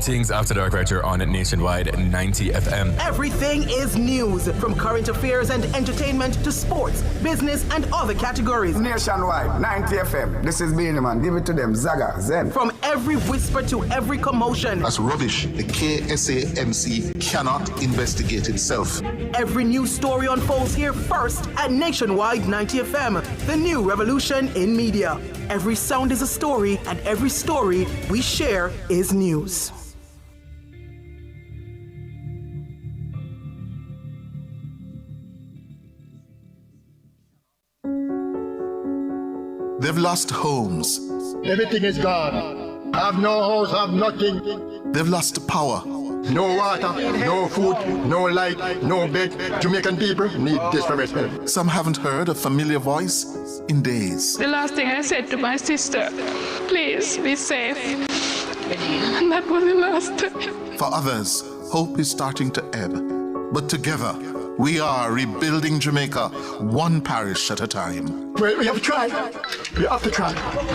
Things After Dark right here on Nationwide 90 FM. Everything is news, from current affairs and entertainment to sports, business, and other categories. Nationwide 90 FM. This is Beanie Man. Give it to them. Zaga, Zen. From every whisper to every commotion. That's rubbish. The KSAMC cannot investigate itself. Every news story unfolds here first at Nationwide 90 FM, the new revolution in media. Every sound is a story, and every story we share is news. They've lost homes. Everything is gone. Have no house, have nothing. They've lost power. No water, no food, no light, no bed. Jamaican people need desperate help. Some haven't heard a familiar voice in days. The last thing I said to my sister, please be safe. And that was the last time. For others, hope is starting to ebb. But together, we are rebuilding Jamaica, one parish at a time. We have to try. We have to try.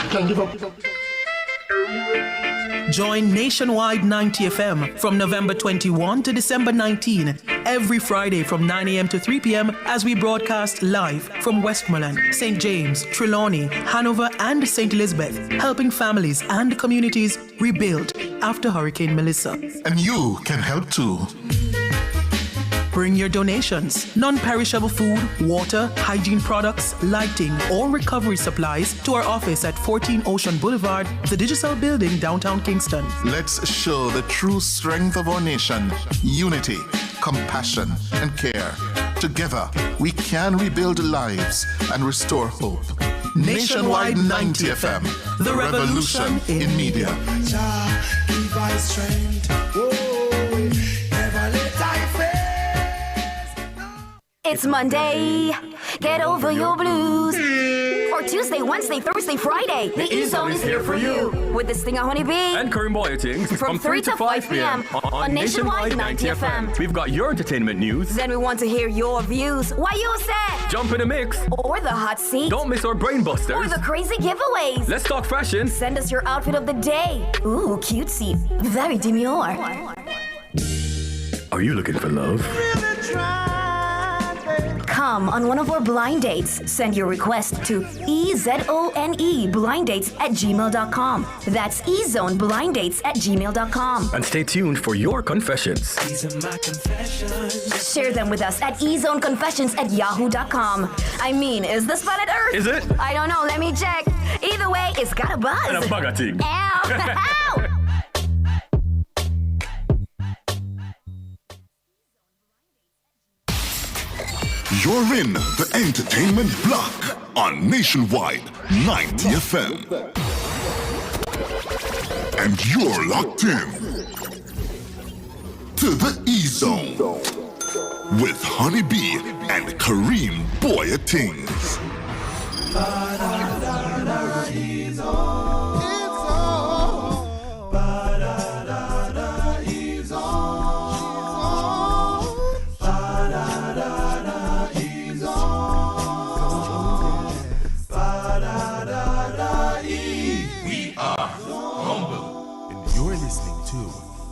Can't give up. Join Nationwide 90 FM from November 21 to December 19, every Friday from 9 a.m. to 3 p.m. as we broadcast live from Westmoreland, St. James, Trelawney, Hanover, and St. Elizabeth, helping families and communities rebuild after Hurricane Melissa. And you can help too. Bring your donations, non-perishable food, water, hygiene products, lighting, or recovery supplies to our office at 14 Ocean Boulevard, the Digital Building, downtown Kingston. Let's show the true strength of our nation: unity, compassion, and care. Together, we can rebuild lives and restore hope. Nationwide 90 FM, the revolution in media. It's Monday, get over your blues. Or Tuesday, Wednesday, Thursday, Friday. The E-Zone is here for you. With the Stinger Honey Bee. And Karim Boyatings From 3 to 5 p.m. on Nationwide 90 FM. We've got your entertainment news. Then we want to hear your views. Why you said? Jump in the mix. Or the hot seat. Don't miss our brain busters. Or the crazy giveaways. Let's talk fashion. Send us your outfit of the day. Ooh, cutesy. Very demure. Are you looking for love? Come on one of our blind dates. Send your request to ezoneblindates@gmail.com. That's ezoneblindates@gmail.com. And stay tuned for your confessions. These are my confessions. Share them with us at ezoneconfessions@yahoo.com. I mean, is this planet Earth? Is it? I don't know. Let me check. Either way, it's got a buzz. And a bugger thing. Ow! Ow! You're in the entertainment block on Nationwide 90 FM. And you're locked in to the E-Zone with Honeybee and Kareem Boyatings.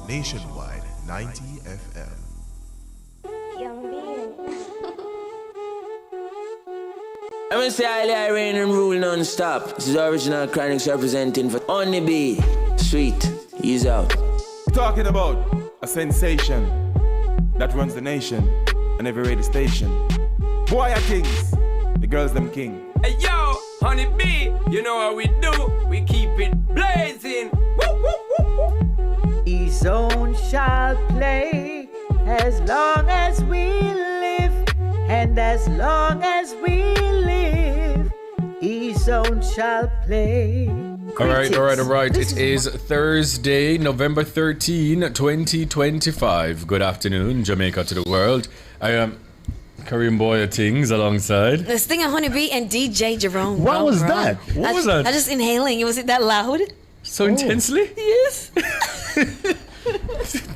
Nationwide 90 FM. I'm gonna say I rain and rule non-stop. This is original Chronics representing for Honeybee. Sweet, he's out. Talking about a sensation that runs the nation and every radio station. Boy, kings, the girls them king. Hey yo, Honeybee, you know how we do. We keep it blazing. Woo, woo, woo, woo. E-Zone shall play as long as we live, and as long as we live, E-Zone shall play. All right. It is Thursday, November 13, 2025. Good afternoon, Jamaica to the world. I am Kareem Boyatings alongside The Stinger Honeybee and DJ Jerome. What was that? What was that? I just inhaling. Was it that loud? So intensely? Yes.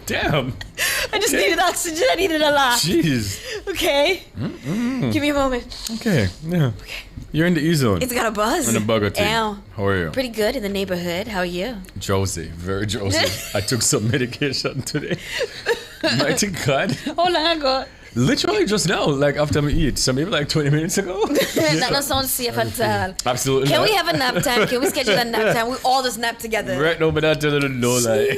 Damn. I just needed oxygen. I needed a lot. Jeez. Okay. Give me a moment. Okay. Yeah. Okay. You're in the E-Zone. It's got a buzz. And a bugger team. Ow. How are you? Pretty good in the neighborhood. How are you? Drowsy. Very drowsy. I took some medication today. Mighty God. How long ago? Literally just now, like after we eat. So maybe like 20 minutes ago. That doesn't sound safe at all. Absolutely Can not. we have a nap time? Can we schedule a nap time? We all just nap together. Right now, but I tell you no lie.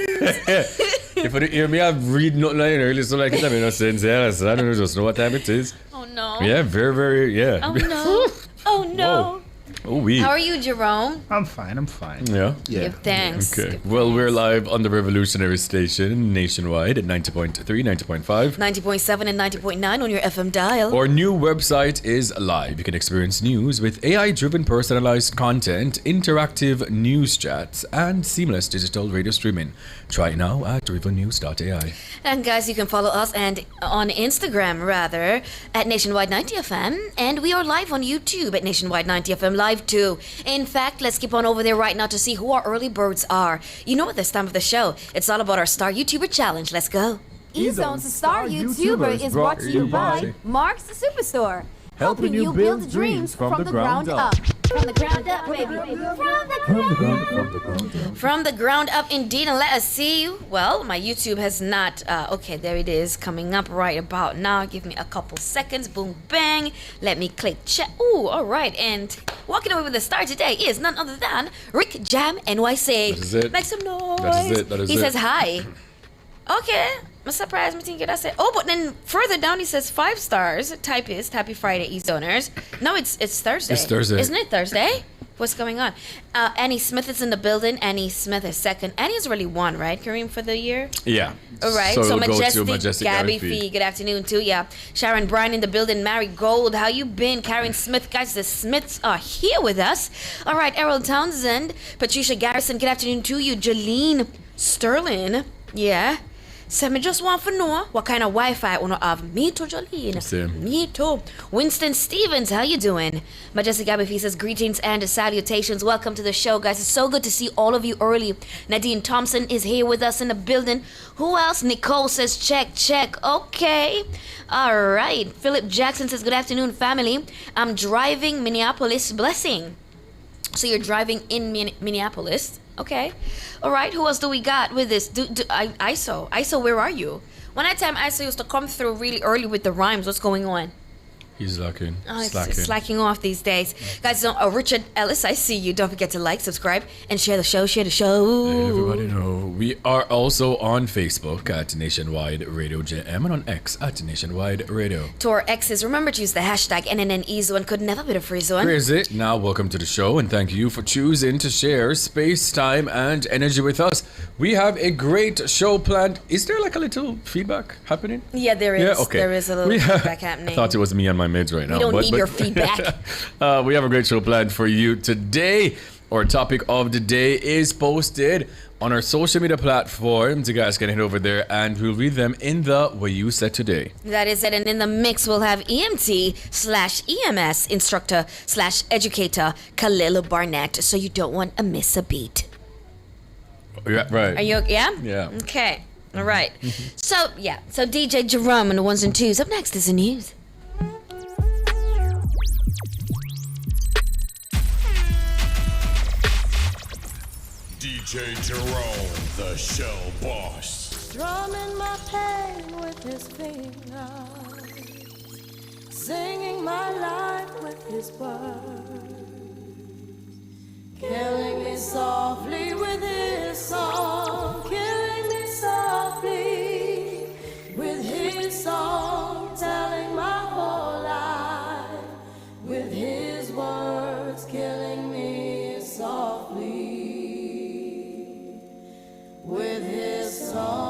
If you hear me, I read nothing like early, so like it have no sense. Yeah, so I don't just know what time it is. Oh no. Yeah, very, very, yeah. Oh no. Oh no. Oh, we. How are you, Jerome? I'm fine. Yeah. Give thanks. Okay. Well, we're live on the Revolutionary Station nationwide at 90.3, 90.5. 90.7 and 90.9 on your FM dial. Our new website is live. You can experience news with AI-driven personalized content, interactive news chats, and seamless digital radio streaming. Try it now at rivernews.ai. And guys, you can follow us and on Instagram rather at Nationwide 90 FM, and we are live on YouTube at Nationwide 90 FM Live too. In fact, let's keep on over there right now to see who our early birds are. You know, at this time of the show, it's all about our Star YouTuber Challenge. Let's go. E-Zone's Star YouTuber is brought to you by Mark's Superstore, helping you build dreams from the ground up. From the ground up, baby. From the ground up, indeed, and let us see you. Well, my YouTube has not. Okay, there it is, coming up right about now. Give me a couple seconds. Boom, bang. Let me click check. Ooh, all right. And walking away with the star today is none other than Rick Jam NYC. That is it. Make some noise. That is it. He says hi. Okay. I'm surprised me thinking that's it. Oh, but then further down he says 5 stars. Typist, happy Friday, E-Zoners. No, it's Thursday. It's Thursday. Isn't it Thursday? What's going on? Annie Smith is in the building. Annie Smith is second. Annie is really one, right, Kareem, for the year? Yeah. All right. So, So we'll go to Majestic Gabby Fee. Good afternoon, too. Yeah. Sharon Bryan in the building. Mary Gold. How you been? Karen Smith. Guys, the Smiths are here with us. All right. Errol Townsend. Patricia Garrison. Good afternoon to you. Jolene Sterling. Yeah. So me just want to know what kind of Wi-Fi you have. Me too, Jolene. Same. Me too. Winston Stevens, how you doing? Majestic Gabby Fee says greetings and salutations. Welcome to the show, guys. It's so good to see all of you early. Nadine Thompson is here with us in the building. Who else? Nicole says check. Okay. All right. Philip Jackson says good afternoon, family. I'm driving Minneapolis. Blessing. So you're driving in Minneapolis. Okay. All right. Who else do we got with this? ISO, where are you? One at a time, ISO used to come through really early with the rhymes. What's going on? He's slacking. Oh, it's slacking off these days. Guys, Richard Ellis, I see you. Don't forget to like, subscribe, and share the show. Let everybody know. We are also on Facebook at Nationwide Radio JM and on X at Nationwide Radio. To our exes, remember to use the hashtag NNNEZone. Could never be the free zone. Crazy. Now, welcome to the show, and thank you for choosing to share space, time, and energy with us. We have a great show planned. Is there like a little feedback happening? Yeah, there is. Yeah, okay. There is a little feedback happening. I thought it was me and my mids right now. We don't need your feedback. We have a great show planned for you today. Our topic of the day is posted on our social media platforms. You guys can head over there and we'll read them in the What You Said Today. That is it. And in the mix, we'll have EMT/EMS instructor/educator Khalil Barnett. So you don't want to miss a beat. Yeah, right. Are you, yeah? Yeah. Okay. All right. So DJ Jerome and the ones and twos. Up next is the news. DJ Jerome, the show boss. Drumming my pain with his fingers, singing my life with his words, killing me softly with his song, killing me softly with his song, telling my whole life with his words, killing me softly with his song.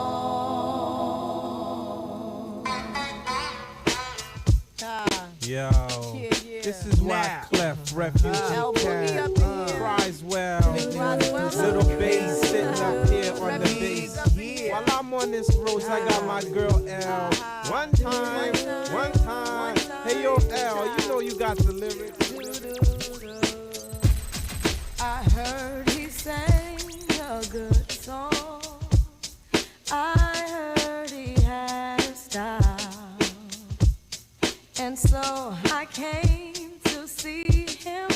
Yo, this is why Clef, Refugee Cat, Criswell, Little Bass sitting up here on the bass. While I'm on this road, I got my girl L. One time, hey yo L, you know you got the lyrics. I heard he sang a good song. I heard he had a style, and so I came to see him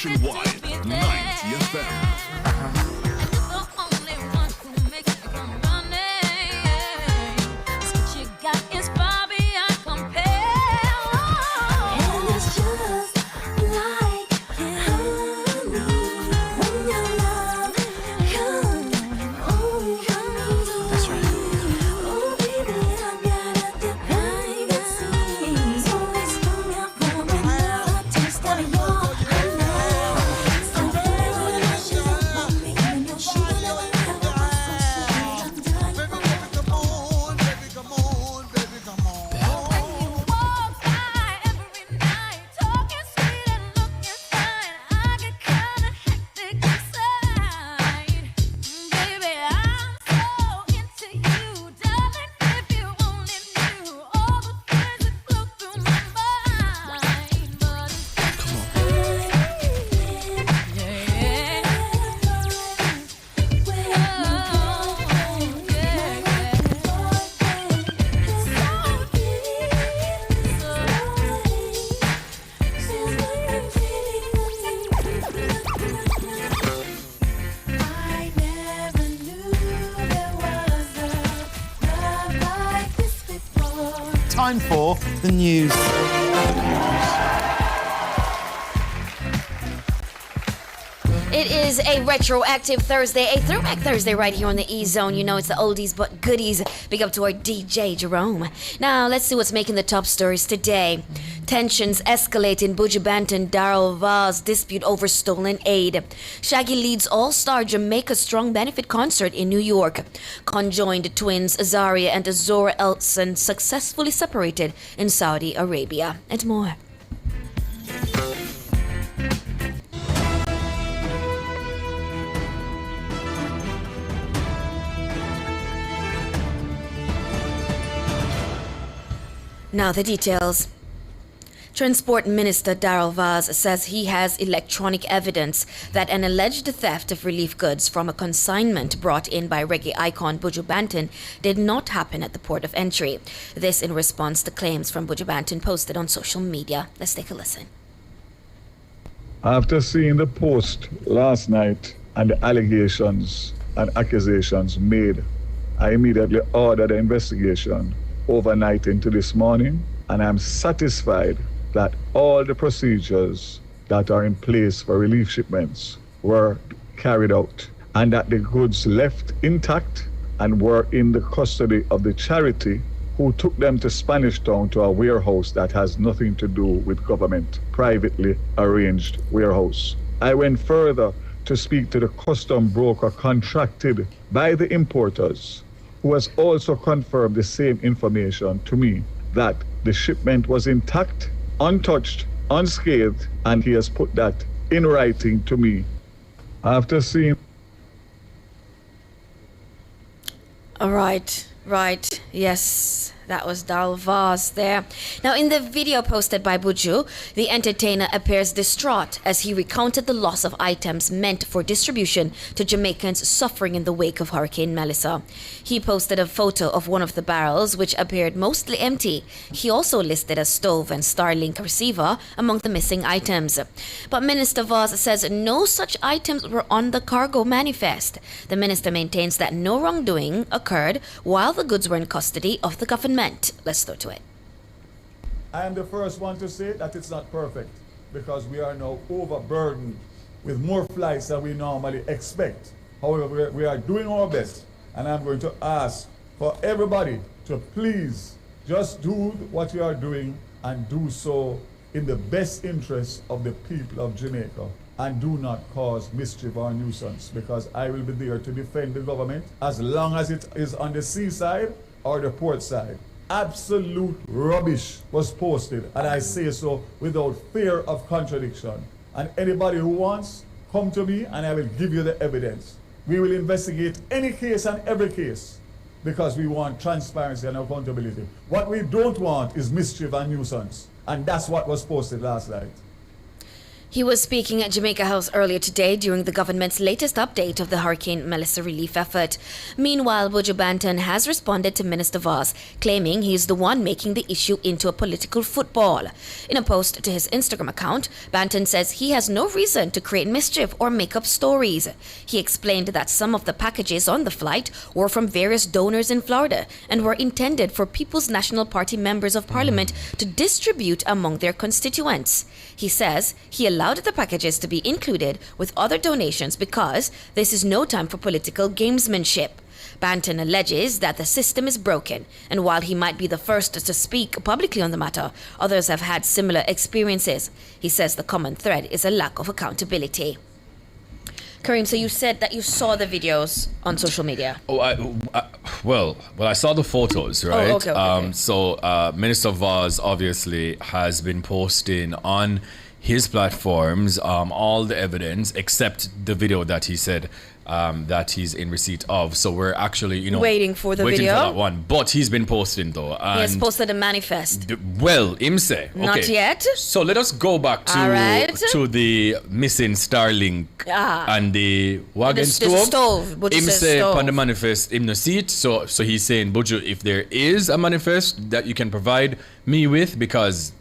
Nationwide 90 FM. Time for the news. It is a retroactive Thursday, a throwback Thursday right here on the E-Zone. You know it's the oldies but goodies. Big up to our DJ Jerome. Now let's see what's making the top stories today. Tensions escalate in Buju Banton Daryl Vaz dispute over stolen aid. Shaggy leads All-Star Jamaica Strong Benefit Concert in New York. Conjoined twins Azaria and Azora Elson successfully separated in Saudi Arabia. And more. Now the details. Transport Minister Daryl Vaz says he has electronic evidence that an alleged theft of relief goods from a consignment brought in by reggae icon Buju Banton did not happen at the port of entry. This in response to claims from Buju Banton posted on social media. Let's take a listen. After seeing the post last night and the allegations and accusations made, I immediately ordered the investigation overnight into this morning, and I'm satisfied that all the procedures that are in place for relief shipments were carried out and that the goods left intact and were in the custody of the charity who took them to Spanish Town to a warehouse that has nothing to do with government, privately arranged warehouse. I went further to speak to the custom broker contracted by the importers, who has also confirmed the same information to me, that the shipment was intact, untouched, unscathed, and he has put that in writing to me. After seeing... All right, yes. That was Daryl Vaz there. Now, in the video posted by Buju, the entertainer appears distraught as he recounted the loss of items meant for distribution to Jamaicans suffering in the wake of Hurricane Melissa. He posted a photo of one of the barrels, which appeared mostly empty. He also listed a stove and Starlink receiver among the missing items. But Minister Vaz says no such items were on the cargo manifest. The minister maintains that no wrongdoing occurred while the goods were in custody of the government. Let's go to it. I am the first one to say that it's not perfect because we are now overburdened with more flights than we normally expect. However, we are doing our best, and I'm going to ask for everybody to please just do what you are doing and do so in the best interest of the people of Jamaica, and do not cause mischief or nuisance, because I will be there to defend the government as long as it is on the seaside or the port side. Absolute rubbish was posted, and I say so without fear of contradiction. And anybody who wants, come to me and I will give you the evidence. We will investigate any case and every case because we want transparency and accountability. What we don't want is mischief and nuisance, and that's what was posted last night. He was speaking at Jamaica House earlier today during the government's latest update of the Hurricane Melissa relief effort. Meanwhile, Buju Banton has responded to Minister Vaz, claiming he is the one making the issue into a political football. In a post to his Instagram account, Banton says he has no reason to create mischief or make up stories. He explained that some of the packages on the flight were from various donors in Florida and were intended for People's National Party members of Parliament to distribute among their constituents. He says he allowed the packages to be included with other donations because this is no time for political gamesmanship. Banton alleges that the system is broken, and while he might be the first to speak publicly on the matter, others have had similar experiences. He says the common thread is a lack of accountability. Kareem, so you said that you saw the videos on social media. Oh, I saw the photos, right? Oh, okay. So Minister Vaz obviously has been posting on his platforms all the evidence except the video that he said that he's in receipt of. So we're actually, waiting for the waiting video. for that one. But he's been posting though. And He has posted a manifest. Him say. Okay. Not yet. So let us go back to the missing Starlink and the wagon stove. Him say on the manifest in the seat. So he's saying, Buju, if there is a manifest that you can provide me with, because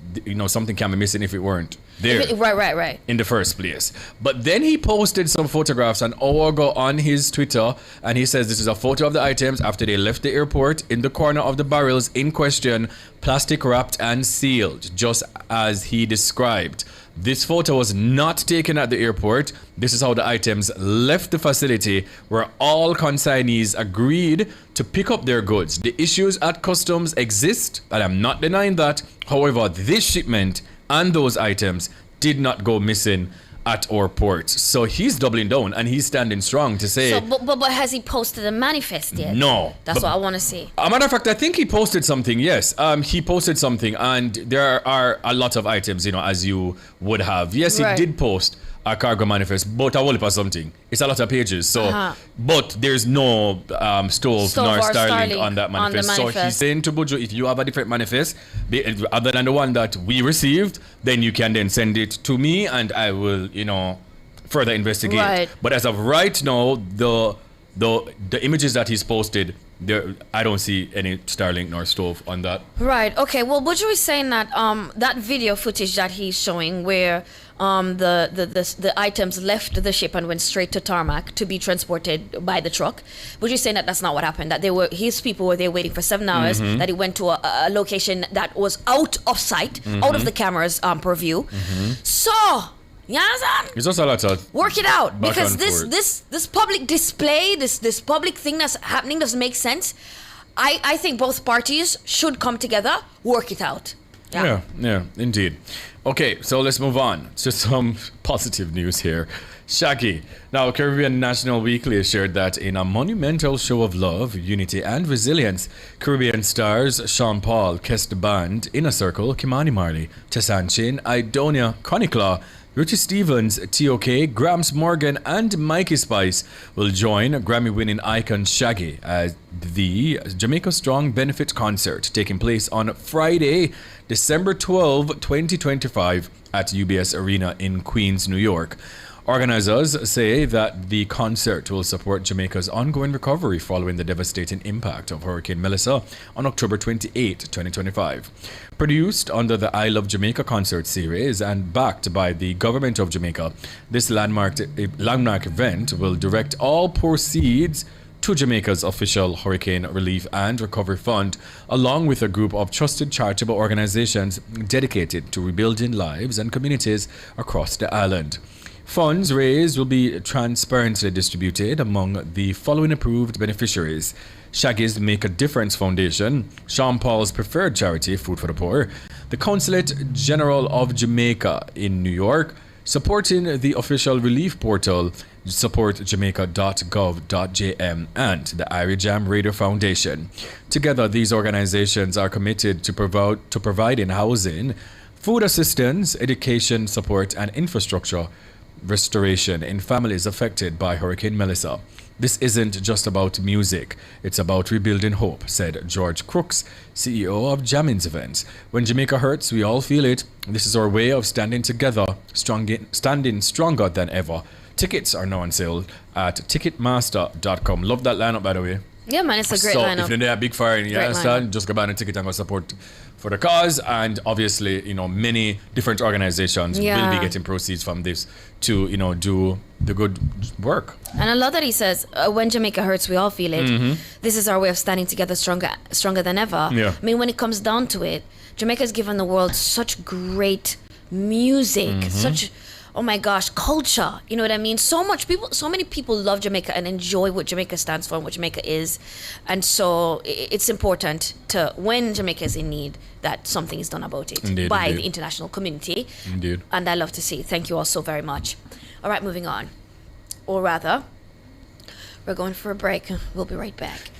something can be missing if it weren't there. Right. In the first place. But then he posted some photographs an hour ago on his Twitter, and he says this is a photo of the items after they left the airport. In the corner of the barrels in question, plastic wrapped and sealed, just as he described. This photo was not taken at the airport. This is how the items left the facility, where all consignees agreed to pick up their goods. The issues at customs exist, and I'm not denying that. However, this shipment and those items did not go missing at our port. So he's doubling down and he's standing strong to say... But has he posted a manifest yet? No. That's what I want to see. A matter of fact, I think he posted something, yes. He posted something, and there are a lot of items, as you would have. Yes, he did post a cargo manifest, but a whole heap of something. It's a lot of pages, so... But there's no stove nor Starlink on that manifest. So he's saying to Buju, if you have a different manifest, other than the one that we received, then you can then send it to me, and I will, further investigate. Right. But as of right now, the images that he's posted, I don't see any Starlink nor stove on that. Right. Okay. Well, Buju is saying that that video footage that he's showing, where the items left the ship and went straight to tarmac to be transported by the truck. Buju is saying that that's not what happened. That his people were there waiting for 7 hours. Mm-hmm. That he went to a location that was out of sight, out of the camera's purview. Mm-hmm. So. You understand? It's also a lot of work it out, because this this public display, this public thing that's happening doesn't make sense. I think both parties should come together, work it out. Yeah, indeed. Okay, so let's move on to some positive news here. Shaggy. Now, Caribbean National Weekly assured that in a monumental show of love, unity, and resilience, Caribbean stars Sean Paul, Kest Band, Inner Circle, Kimani Marley, Chesanchin, Idonia, Chronicler, Richie Stevens, T.O.K., Gramps Morgan, and Mikey Spice will join Grammy-winning icon Shaggy at the Jamaica Strong Benefit Concert taking place on Friday, December 12, 2025 at UBS Arena in Queens, New York. Organizers say that the concert will support Jamaica's ongoing recovery following the devastating impact of Hurricane Melissa on October 28, 2025. Produced under the I Love Jamaica concert series and backed by the government of Jamaica, this landmark event will direct all proceeds to Jamaica's official Hurricane Relief and Recovery Fund, along with a group of trusted charitable organizations dedicated to rebuilding lives and communities across the island. Funds raised will be transparently distributed among the following approved beneficiaries: Shaggy's Make a Difference Foundation, Sean Paul's preferred charity, Food for the Poor, the Consulate General of Jamaica in New York, supporting the official relief portal, supportjamaica.gov.jm, and the Irie Jam Radio Foundation. Together, these organizations are committed to providing housing, food assistance, education support, and infrastructure restoration in families affected by Hurricane Melissa. This isn't just about music. It's about rebuilding hope, said George Crooks, CEO of Jammin's Events. When Jamaica hurts, we all feel it. This is our way of standing together, standing stronger than ever. Tickets are now on sale at Ticketmaster.com. Love that lineup, by the way. Yeah, man, it's a great so lineup. if you're there, big fire, and you Great understand, just go buy a ticket and go support for the cause. And obviously, many different organizations will be getting proceeds from this to, do the good work. And I love that he says, when Jamaica hurts, we all feel it. Mm-hmm. This is our way of standing together stronger than ever. Yeah. I mean, when it comes down to it, Jamaica's given the world such great music, such, oh my gosh, culture. You know what I mean? So many people love Jamaica and enjoy what Jamaica stands for and what Jamaica is. And so it's important to, when Jamaica is in need, that something is done about it by the international community. Indeed. And I love to see. Thank you all so very much. All right, moving on. Or rather, we're going for a break. We'll be right back.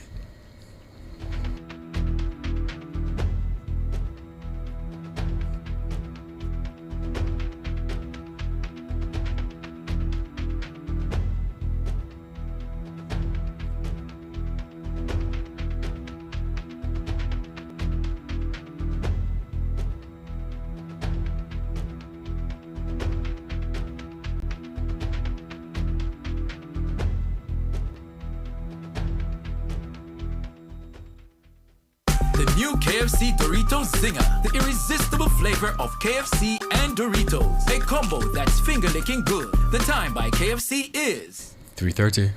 New KFC Doritos Zinger, the irresistible flavor of KFC and Doritos. A combo that's finger-licking good. The time by KFC is 3:30.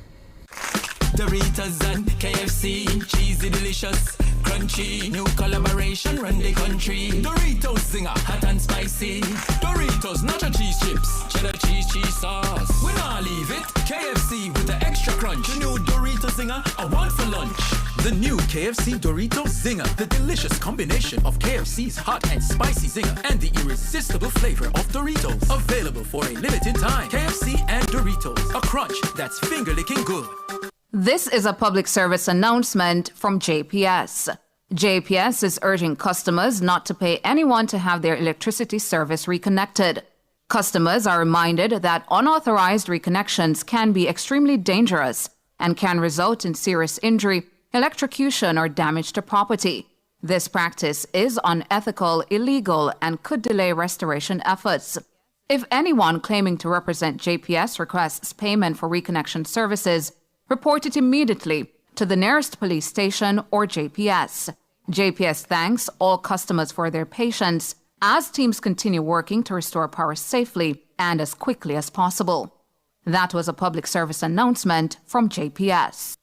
Doritos and KFC, cheesy, delicious, crunchy. New collaboration, run the country. Doritos Zinger, hot and spicy. Doritos nacho cheese chips, cheddar cheese sauce. We not leave it. KFC with the extra crunch. The new Doritos Zinger, I want for lunch. The new KFC Doritos Zinger, the delicious combination of KFC's hot and spicy zinger and the irresistible flavor of Doritos. Available for a limited time. KFC and Doritos, a crunch that's finger-licking good. This is a public service announcement from JPS. JPS is urging customers not to pay anyone to have their electricity service reconnected. Customers are reminded that unauthorized reconnections can be extremely dangerous and can result in serious injury, electrocution, or damage to property. This practice is unethical, illegal, and could delay restoration efforts. If anyone claiming to represent JPS requests payment for reconnection services, report it immediately to the nearest police station or JPS. JPS thanks all customers for their patience as teams continue working to restore power safely and as quickly as possible. That was a public service announcement from JPS.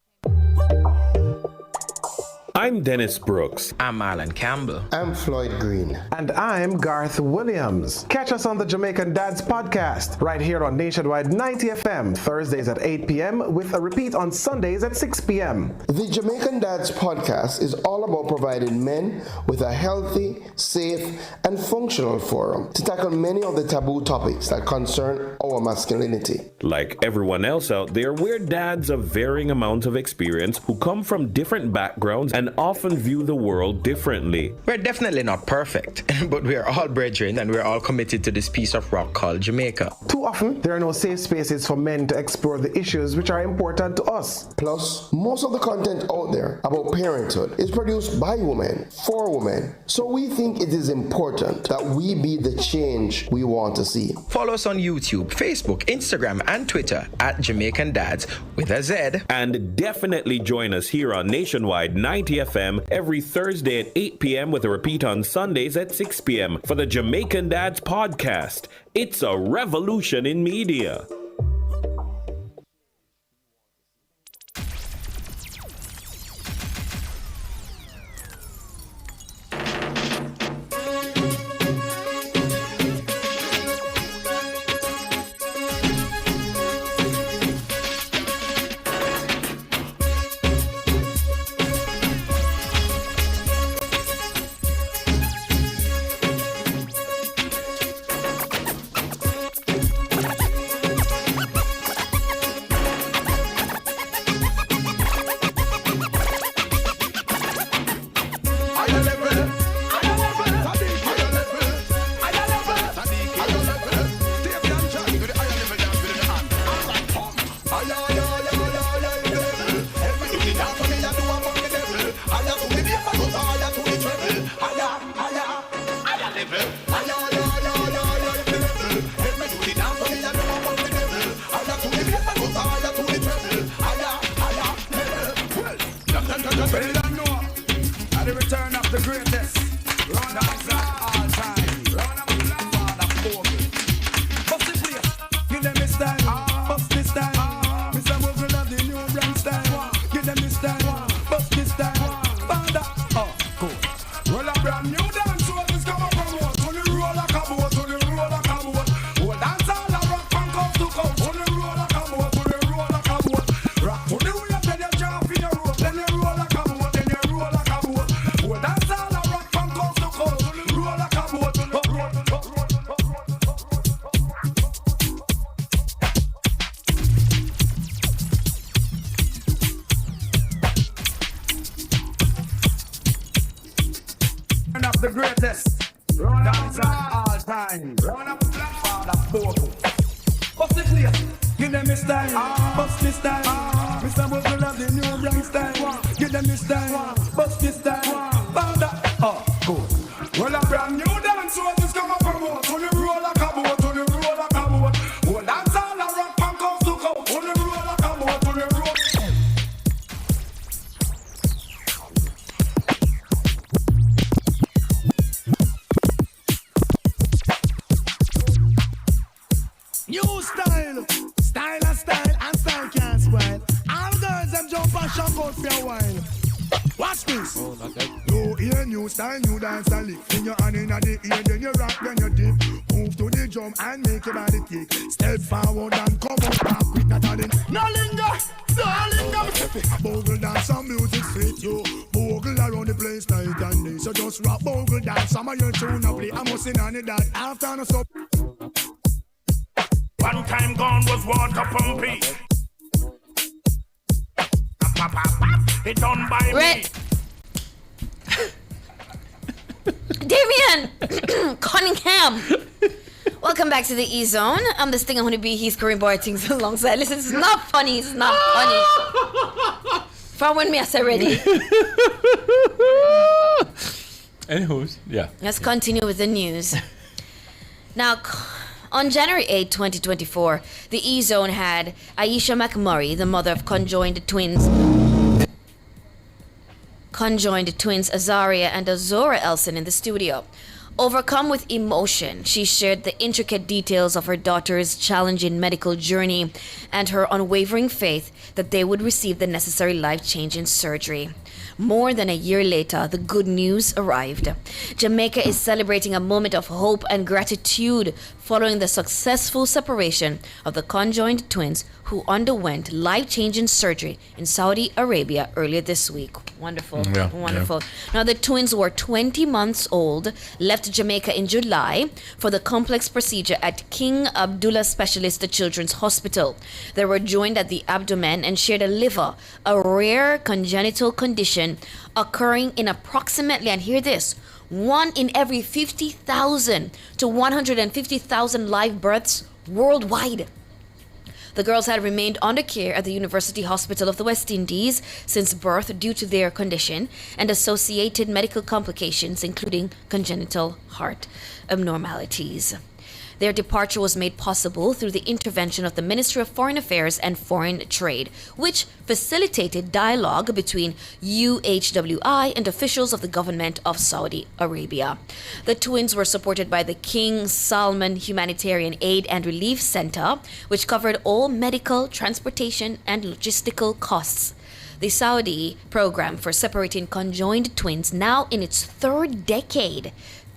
I'm Dennis Brooks. I'm Marlon Campbell. I'm Floyd Green. And I'm Garth Williams. Catch us on the Jamaican Dads podcast right here on Nationwide 90 FM, Thursdays at 8 p.m. with a repeat on Sundays at 6 p.m. The Jamaican Dads podcast is all about providing men with a healthy, safe, and functional forum to tackle many of the taboo topics that concern our masculinity. Like everyone else out there, we're dads of varying amounts of experience who come from different backgrounds and often view the world differently. We're definitely not perfect, but we are all brethren and we're all committed to this piece of rock called Jamaica. Too often, there are no safe spaces for men to explore the issues which are important to us. Plus, most of the content out there about parenthood is produced by women, for women. So we think it is important that we be the change we want to see. Follow us on YouTube, Facebook, Instagram, and Twitter at Jamaican Dads with a Z. And definitely join us here on Nationwide 90 FM every Thursday at 8 p.m. with a repeat on Sundays at 6 p.m. for the Jamaican Dads podcast. It's a revolution in media. greatest. Dance all time. Run up black father vocal. Bust the place. Give them a style. Bust the style. Mr. Bugle of the new brand style. Give them a style. Bust the style. Father. Oh, good. Well, a brand new dance. So this come up from out. On the roll like a boat. On the roll like a boat. Well, dance all a rock punk off to go. On the roll like a boat. On the roll. New style, style and style, and style can't spoil. All girls them jump and shock out for a while. Watch this. You hear new style, new dance and lick. In your hand in the ear, then you rock, then you dip. Move to the drum and make your body kick. Step forward and come up back quick. Not a ding. No linger, no linger. Bogle dance and music fit you. Bogle around the place night and day. So just rock bogle dance. Some of your tune up play. I'm sing on it that after no stop. One time gone was water pumping. It done by me. Damien Cunningham. Welcome back to the E Zone. I'm the Stinger Honeybee. He's Kareem Boy things alongside. Listen, it's not funny. It's not funny. Found me as already. Anywho, yeah. Let's continue with the news. Now, on January 8, 2024, the E-Zone had Aisha McMurray, the mother of conjoined twins Azaria and Azora Elson in the studio. Overcome with emotion, she shared the intricate details of her daughter's challenging medical journey and her unwavering faith that they would receive the necessary life-changing surgery. More than a year later, the good news arrived. Jamaica is celebrating a moment of hope and gratitude following the successful separation of the conjoined twins who underwent life-changing surgery in Saudi Arabia earlier this week. Wonderful. Yeah, wonderful. Now, the twins were 20 months old, left Jamaica in July for the complex procedure at King Abdullah Specialist Children's Hospital. They were joined at the abdomen and shared a liver, a rare congenital condition occurring in approximately, and hear this, 1 in every 50,000 to 150,000 live births worldwide. The girls had remained under care at the University Hospital of the West Indies since birth due to their condition and associated medical complications, including congenital heart abnormalities. Their departure was made possible through the intervention of the Ministry of Foreign Affairs and Foreign Trade, which facilitated dialogue between UHWI and officials of the government of Saudi Arabia. The twins were supported by the King Salman Humanitarian Aid and Relief Center, which covered all medical, transportation, and logistical costs. The Saudi program for separating conjoined twins, now in its third decade,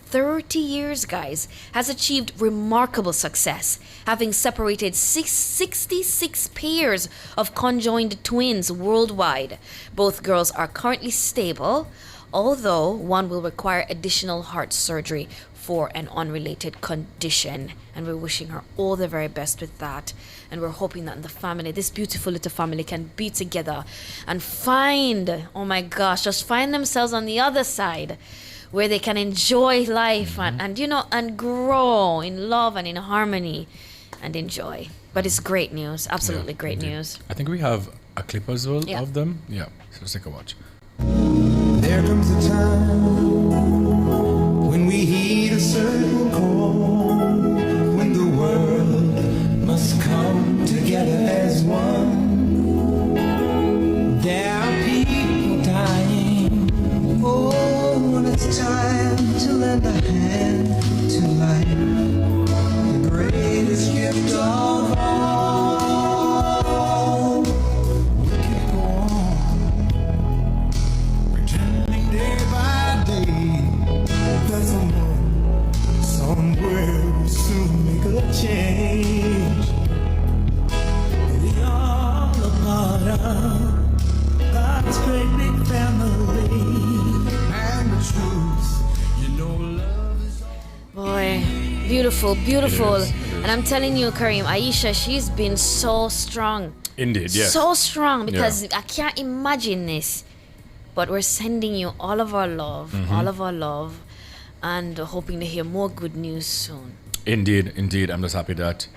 30 years, guys, has achieved remarkable success, having separated 66 pairs of conjoined twins worldwide. Both girls are currently stable, although one will require additional heart surgery for an unrelated condition. And we're wishing her all the very best with that. And we're hoping that the family, this beautiful little family, can be together and find, oh my gosh, just find themselves on the other side, where they can enjoy life and you know, and grow in love and in harmony and enjoy. But it's great news, absolutely great news. I think we have a clip as well Yeah. of them. Yeah, so let's take a watch. There comes a time when we heed a certain call, when the world must come together as one. There are people dying. Oh, when it's time to lend a hand to life, the greatest gift of all. We can go on pretending day by day that somewhere we'll soon make a change. We all a part of God's great big family. Boy, beautiful, beautiful. And I'm telling you, Kareem, Aisha, she's been so strong. Indeed, yes. So strong, because I can't imagine this. But we're sending you all of our love, all of our love. and hoping to hear more good news soon. Indeed. I'm just happy that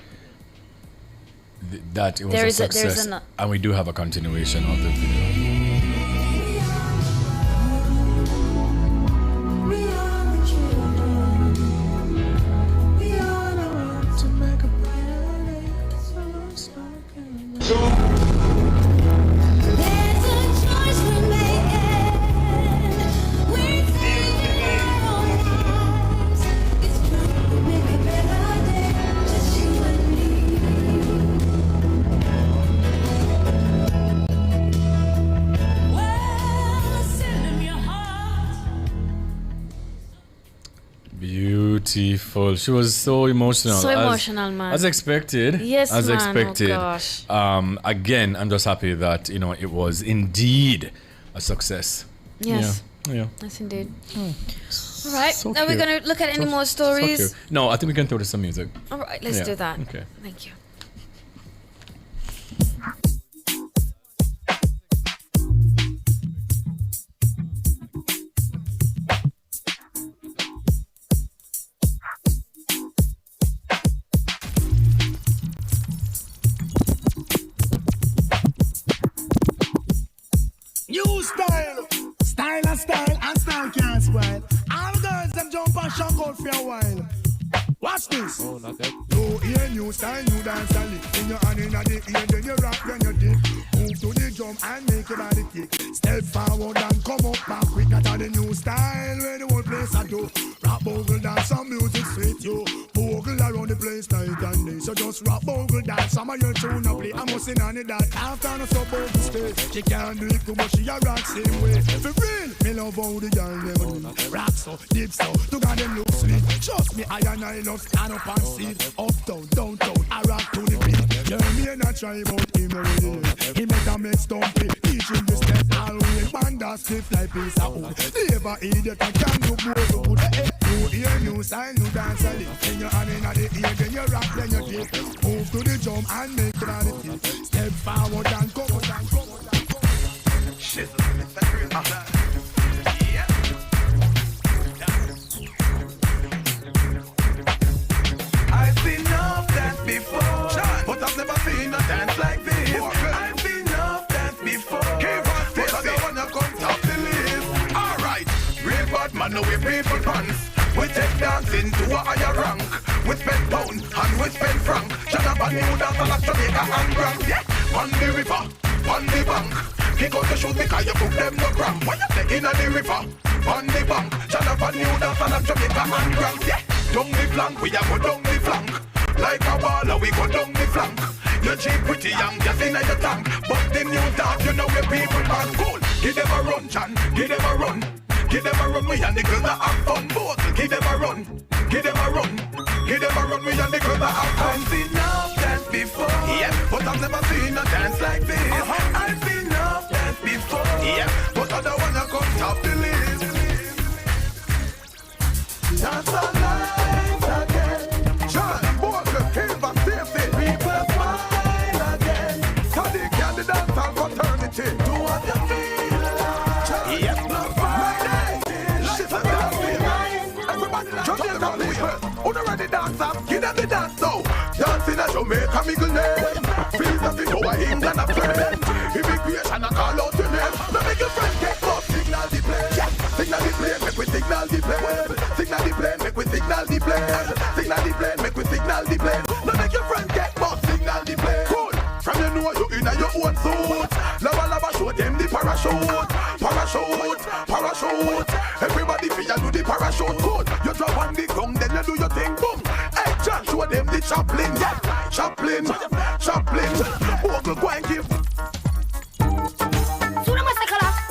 it was a success, and we do have a continuation of the video. Beautiful. She was so emotional. So emotional, man. As expected. Yes, as man. expected. Oh, gosh. Again, I'm just happy that it was indeed a success. Yes. Yeah. Yes, indeed. All right. So Are we cute. going to look at any more So stories? cute. No, I think we can throw to some music. All right. Let's do that. Okay. Thank you. New style, style and style can't spoil. All girls them jump and shock out for a while. Watch this. Oh, not that. You hear new style, new dance and lick. In your hand in the ear, then you rock, then you dip. Move to the drum and make your body kick. Step forward and come up back quick. That's the new style where the whole place I do. Rap bogle dance, some music sweet you. Bogle around the place night and day. So just rap bogle dance, some of your tune up play. I must sing on it that after no so bogle stage. She can't do it too much, she a rock same way. For real, me love how the girl them do. Rock so, dip so, to got them look sweet. Trust me, I love stand up and see. Uptown, downtown, I rock to the beat. You may not try but him already. He make a make stumpy, teach him the step. Always man that stiff like piece of wood. Never idiot, I can't do more good. New ear, new style, new dance and lift. In your hand in the ear, then you rock, then you dip. Move to the drum and make it on the tip. Step forward and come out and come out and come out. Shit, I've seen enough dance before, but I've never seen a dance like this. I've seen enough dance before, but I don't wanna come top the list. Alright, real bad man, no we people pants. We take dancing to a higher rank. We spend pound and we spend franc. Shut up and new dance and Jamaica and Grand. Yeah, on the river, on the bank. Kick out the shoes because you put them no cramp. When you take in on the river, on the bank. Shut up and new dance and Jamaica and Grand. Yeah. Down the flank, we a go down the flank. Like a baller, we go down the flank. You cheap pretty young, just in your tank. But the new dance, you know where people pass cool. Give them a run, Chan, give them a run. Give them a run, we and the girls that have fun. Both, give them a run, give them a run. Give them a run, we and the girls that have fun. I've seen enough dance before, yeah, but I've never seen a dance like this. I've seen enough dance before, yeah, but I don't wanna come top the list. Dance all night again. John, Walker, Hilva, Stacey. People smile again. Sadiq and the dancehall fraternity. Do what you feel like. Yes, Black Friday. Shit, a dancing. Everybody Jamaica people. Who the ready dancers? Give them the dance now. Dancing at Jamaica, Miguel name. Feels as if you are England a friend. Immigration, I call out your name. Now make your friend get up. Signal the plane. Yeah. Signal the plane, make we signal the plane. Signal the plane, make we signal the plane. Signal the plane, make we signal the plane. Now make your friend get up. Signal the plane. Cool. From you know you in your own suit. Lava lava show them the parachute. Parachute, parachute. Everybody feel you do the parachute. Cool. You drop on the ground, then you do your thing. Boom. Hey, John, show them the Chaplin. Yeah. Chaplin, Chaplin. Uncle, go and give.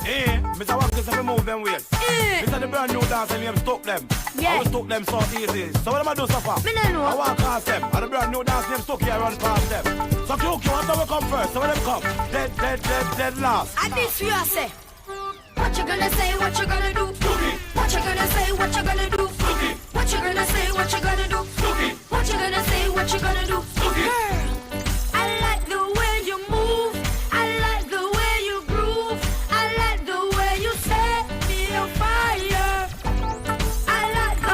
Eh, Mr. Wax just have to move them ways. Mr. the brand new dance and you stuck them. Yeah. I will stuck them so easy. So what am I do so far? Me no know. I walk past them. And the brand new dance them stuck here run past them. So you want them to come first. So when them come, dead last. I this you I say. What you gonna say, what you gonna do? What you gonna say, what you gonna do? What you gonna say, what you gonna do? What you gonna say, what you gonna do? Girl, I like the way you move. I like the way you groove. I like the way you set me on fire. I like the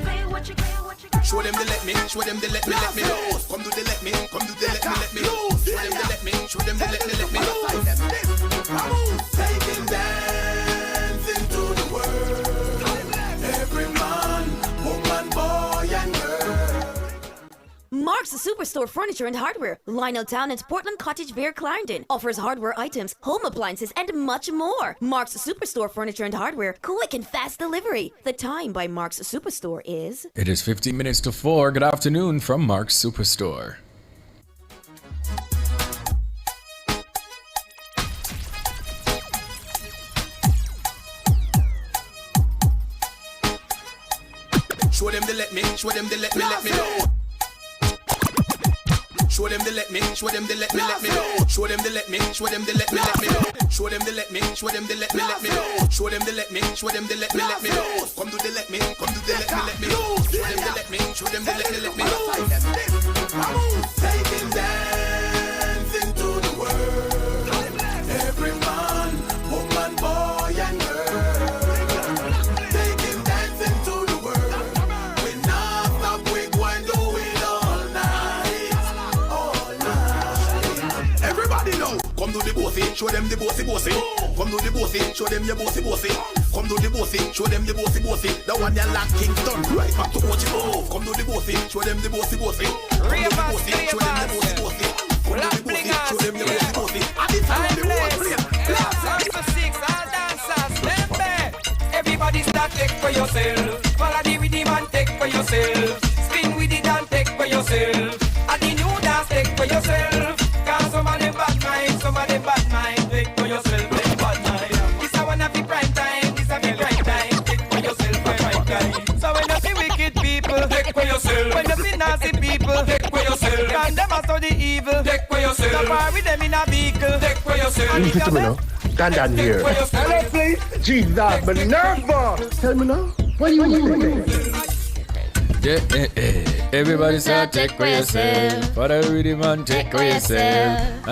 what you say, what you say, what you say. Show them the let me, show them the let me, let me. Come do the let me, come do the let me, let me. Show them the let me, show them the let me, let me. Taking dancing to the world. Every man, woman, boy, and girl. Mark's Superstore Furniture and Hardware, Lioneltown and Portland Cottage Bear Clarendon, offers hardware items, home appliances, and much more. Mark's Superstore Furniture and Hardware, quick and fast delivery. The time by Mark's Superstore is... It is 15 minutes to 4. Good afternoon from Mark's Superstore. Show them the let me, show them the let me, let me. Show them the let me, show them the let me, let me. Show them the let me, show them the let me, let me. Show them the let me, show them the let me, let me. Show them the let me, show them the let me, let me. Come do the let me, come do the let me, let me. Show them the let me, show them the let me, let me. Taking dancing to the world. Every man, woman, boy, and girl. Taking dancing to the world. We not stop, we go and do it all night. Everybody know, come do the bossy, show them the bossy bossy. Come do the bossy, show them your bossy bossy. Come do the bossy, show them the bossy bossy. The one you like Kingston, right back to what you move. Come do the bossy, show them the bossy bossy. Come do the bossy, show them the bossy bossy. Come do the bossy, show them the bossy bossy. And it's all the one play. Last for 6, all dancers, them there. Everybody start take for yourself. Follow the rhythm and take for yourself. Spin with it and take for yourself. And the new dance take for yourself. Cause some of them bad mind, some of them bad mind. Take for yourself, take bad mind. This a one of the prime time, this a the prime time. Take for yourself, a prime time. So when you see wicked people, take for yourself. When you see nasty people, take for yourself. And them a study evil, take for yourself. So far with them in a vehicle, take for yourself. You listen to me now. Stand down here. Hello, please. Jesus, Minerva. Tell me now. What are you doing? Everybody say take for yourself. For the rhythm and take for yourself.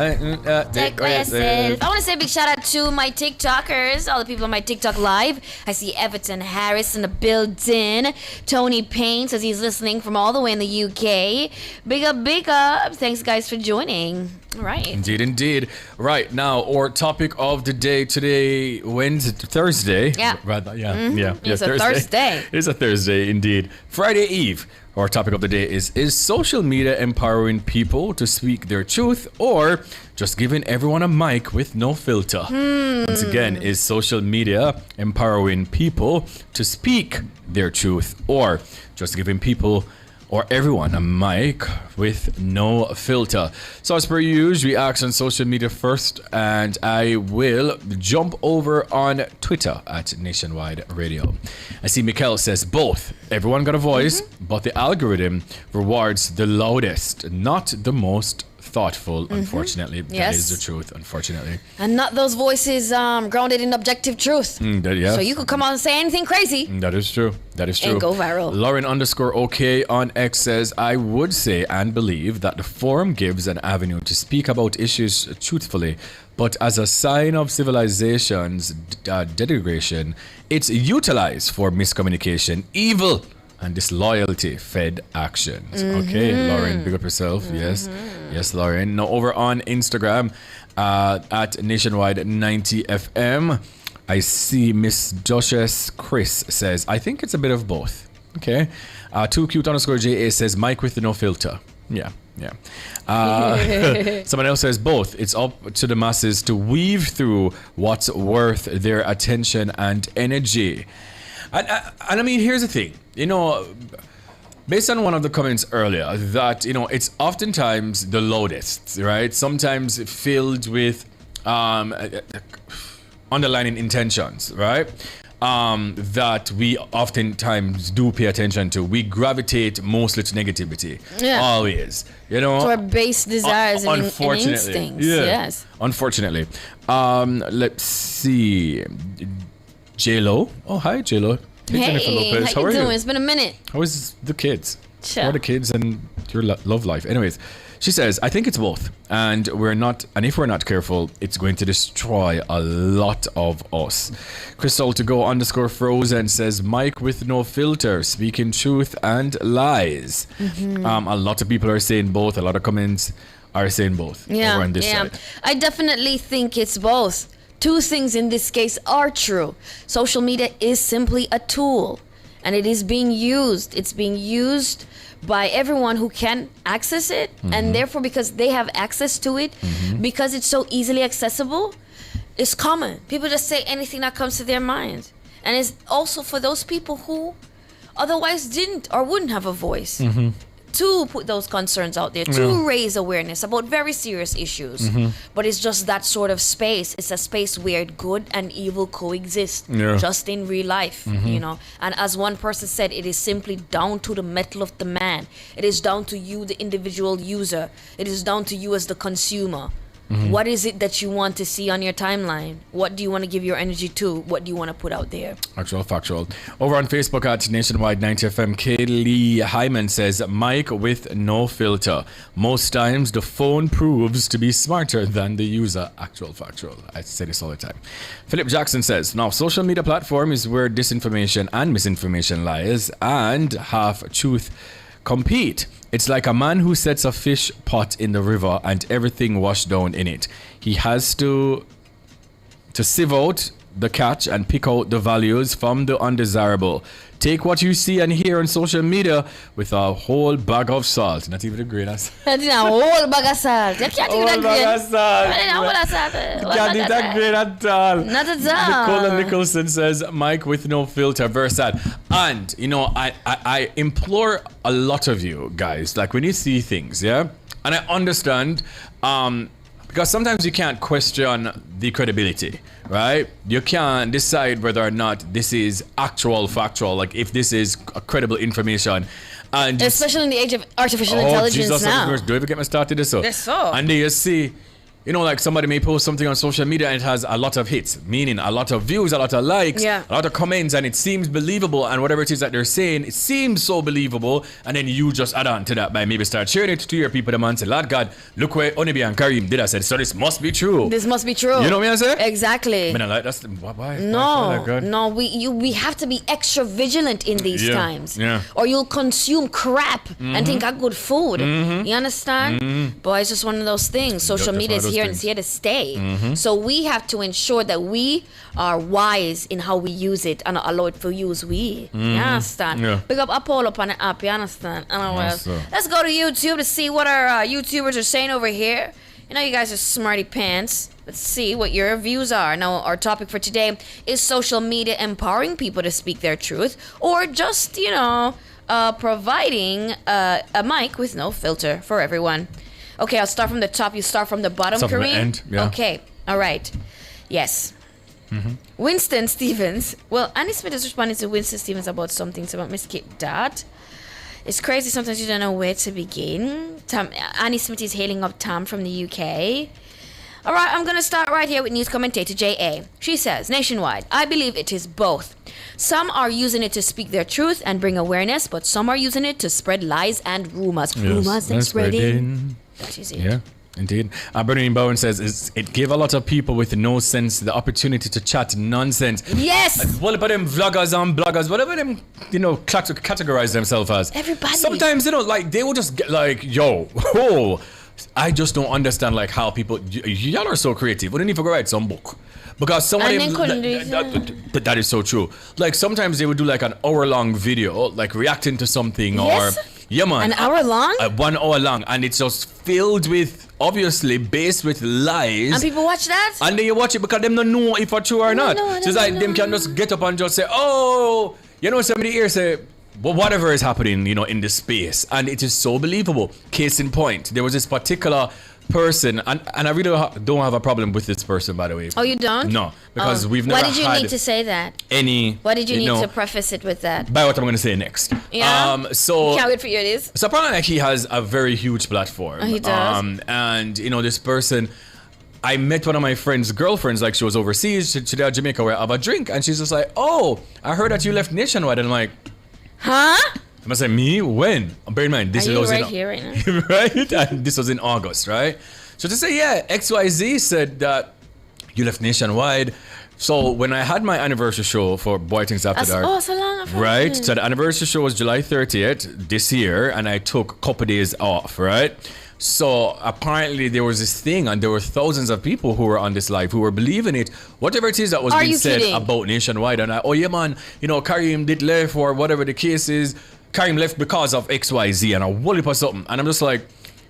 Take for yourself. I want to say a big shout out to my TikTokers, all the people on my TikTok live. I see Everton Harris in the building. Tony Payne says he's listening from all the way in the UK. Big up, big up. Thanks, guys, for joining. All right. Indeed, indeed. Right now, our topic of the day today, Thursday. Yeah. Rather, yeah, Mhm. yeah. It's a Thursday. It's a Thursday, indeed. Friday Eve. Our topic of the day is social media empowering people to speak their truth or just giving everyone a mic with no filter? Once again, is social media empowering people to speak their truth or just giving people or everyone a mic with no filter? So as per usual, we ask on social media first, and I will jump over on Twitter at Nationwide Radio. I see Mikkel says both. Everyone got a voice, but the algorithm rewards the loudest, not the most thoughtful, unfortunately. That Yes. is the truth, unfortunately. And not those voices grounded in objective truth. Yeah. So you could come on and say anything crazy. That is true. That is true. And go viral. Lauren_OK on X says, I would say and believe that the forum gives an avenue to speak about issues truthfully, but as a sign of civilization's degradation, it's utilized for miscommunication, evil, and disloyalty fed actions. Okay, Lauren, big up yourself. Yes, Lauren. Now over on Instagram at Nationwide 90 FM, I see Miss Duchess Chris says, I think it's a bit of both. Okay. Too cute _JA says, Mike with no filter. Yeah. Someone else says both. It's up to the masses to weave through what's worth their attention and energy. And I mean, here's the thing, based on one of the comments earlier, that, it's oftentimes the loudest, right? Sometimes filled with underlining intentions, right? That we oftentimes do pay attention to. We gravitate mostly to negativity. Yeah. Always. To our base desires and unfortunately. instincts. Yeah. Yes. Unfortunately. Let's see. J-Lo. Oh, hi, J-Lo. Jennifer Lopez. How you doing? you? It's been a minute. How is the kids? Sure. How are the kids and your love life? Anyways, She says, I think it's both. And if we're not careful, it's going to destroy a lot of us. Crystal to go _frozen says, Mike with no filter, speaking truth and lies. A lot of people are saying both. A lot of comments are saying both. Yeah, over on this side. I definitely think it's both. Two things in this case are true. Social media is simply a tool, and it is being used. It's being used by everyone who can access it, and therefore because they have access to it, because it's so easily accessible, it's common. People just say anything that comes to their mind. And it's also for those people who otherwise didn't or wouldn't have a voice to put those concerns out there, to raise awareness about very serious issues. But it's just that sort of space. It's a space where good and evil coexist, just in real life, you know. And as one person said, it is simply down to the mettle of the man. It is down to you, the individual user. It is down to you as the consumer. What is it that you want to see on your timeline? What do you want to give your energy to? What do you want to put out there? Actual, factual. Over on Facebook at Nationwide 90FM, Kaylee Hyman says, Mike with no filter. Most times the phone proves to be smarter than the user. Actual, factual. I say this all the time. Philip Jackson says, now social media platform is where disinformation and misinformation lies and half-truth compete. It's like a man who sets a fish pot in the river and everything washed down in it. He has to sieve out the catch and pick out the values from the undesirable. Take what you see and hear on social media with a whole bag of salt. Not even a grain of salt. Not even a whole bag of salt. You can't eat that grain. Bag of salt. You can't eat that grain at all. Not at all. Nicola Nicholson says, Mike with no filter, versatile. And, you know, I implore a lot of you guys, like when you see things, yeah? And I understand, because sometimes you can't question the credibility, right? You can't decide whether or not this is actual, factual, like if this is credible information. And especially in the age of artificial intelligence Jesus, now. Don't even get me started this up. Yes, so. And then you see, you know, like somebody may post something on social media and it has a lot of hits, meaning a lot of views, a lot of likes, a lot of comments, and it seems believable, and whatever it is that they're saying, it seems so believable, and then you just add on to that by maybe start sharing it to your people and say, Lord God, look where Onibi and Karim did. I said, so this must be true. This must be true. You know what I say? Exactly. I mean, like, that's why? No, we have to be extra vigilant in these times. Yeah. Or you'll consume crap and think of good food. You understand? But it's just one of those things. Social media is here and it's here to stay. So we have to ensure that we are wise in how we use it and allow it for use we. You understand? Yeah. Pick up a poll up on the app, you understand? Let's go to YouTube to see what our YouTubers are saying over here. You know, you guys are smarty pants. Let's see what your views are. Now, our topic for today is social media empowering people to speak their truth, or just, you know, providing a mic with no filter for everyone. Okay, I'll start from the top. You start from the bottom, Start from the Kareem? end, yeah. Okay, all right. Yes. Winston Stevens. Well, Annie Smith is responding to Winston Stevens about some things about Miss Kate Dart. It's crazy. Sometimes you don't know where to begin. Annie Smith is hailing up Tom from the UK. All right, I'm going to start right here with news commentator J.A. She says, Nationwide, I believe it is both. Some are using it to speak their truth and bring awareness, but some are using it to spread lies and rumors. Yes, Rumors and that's spreading. That is it. Yeah, indeed. Bernardine Bowen says, it gave a lot of people with no sense the opportunity to chat nonsense. Yes! What about them vloggers and bloggers? Whatever them, you know, categorize themselves as. Everybody. Sometimes, you know, like, they will just get like, yo, oh, I just don't understand, like, how people, y'all are so creative. We didn't even write some book. Because some of them, that is so true. Like, sometimes they would do like an hour-long video, like reacting to something, Yes. or yeah, man, An hour long? 1 hour long, and it's just filled with, obviously, based with lies. And people watch that? And then you watch it because them don't know if it's true or not. No, So it's like them can just get up and just say, oh, you know, somebody here say, well, whatever is happening, you know, in this space, and it is so believable. Case in point, there was this particular person, and I really don't have a problem with this person, by the way. Oh, you don't? No, because we've never Why did you had need to say that? any. Why did you need know, to preface it with that? by what I'm going to say next. Yeah. So Can't wait for you, it is. So apparently, like, he has a very huge platform. Oh, he does? And you know, this person, I met one of my friend's girlfriends, like she was overseas, she did Jamaica, where I have a drink, and she's just like, oh, I heard that you left Nationwide, and I'm like, huh? I must say, me? When? Bear in mind, this Are you was right in, here right now? right? And this was in August, right? So to say, yeah, XYZ said that you left Nationwide. So when I had my anniversary show for Boy Things After Dark, Oh, so long ago. right? So the anniversary show was July 30th this year, and I took a couple days off, right? So apparently there was this thing, and there were thousands of people who were on this live who were believing it, whatever it is that was Are being you said kidding? about Nationwide. And oh yeah, man, Kareem did left or whatever the case is. Kareem left because of XYZ and a whole heap of something. And I'm just like,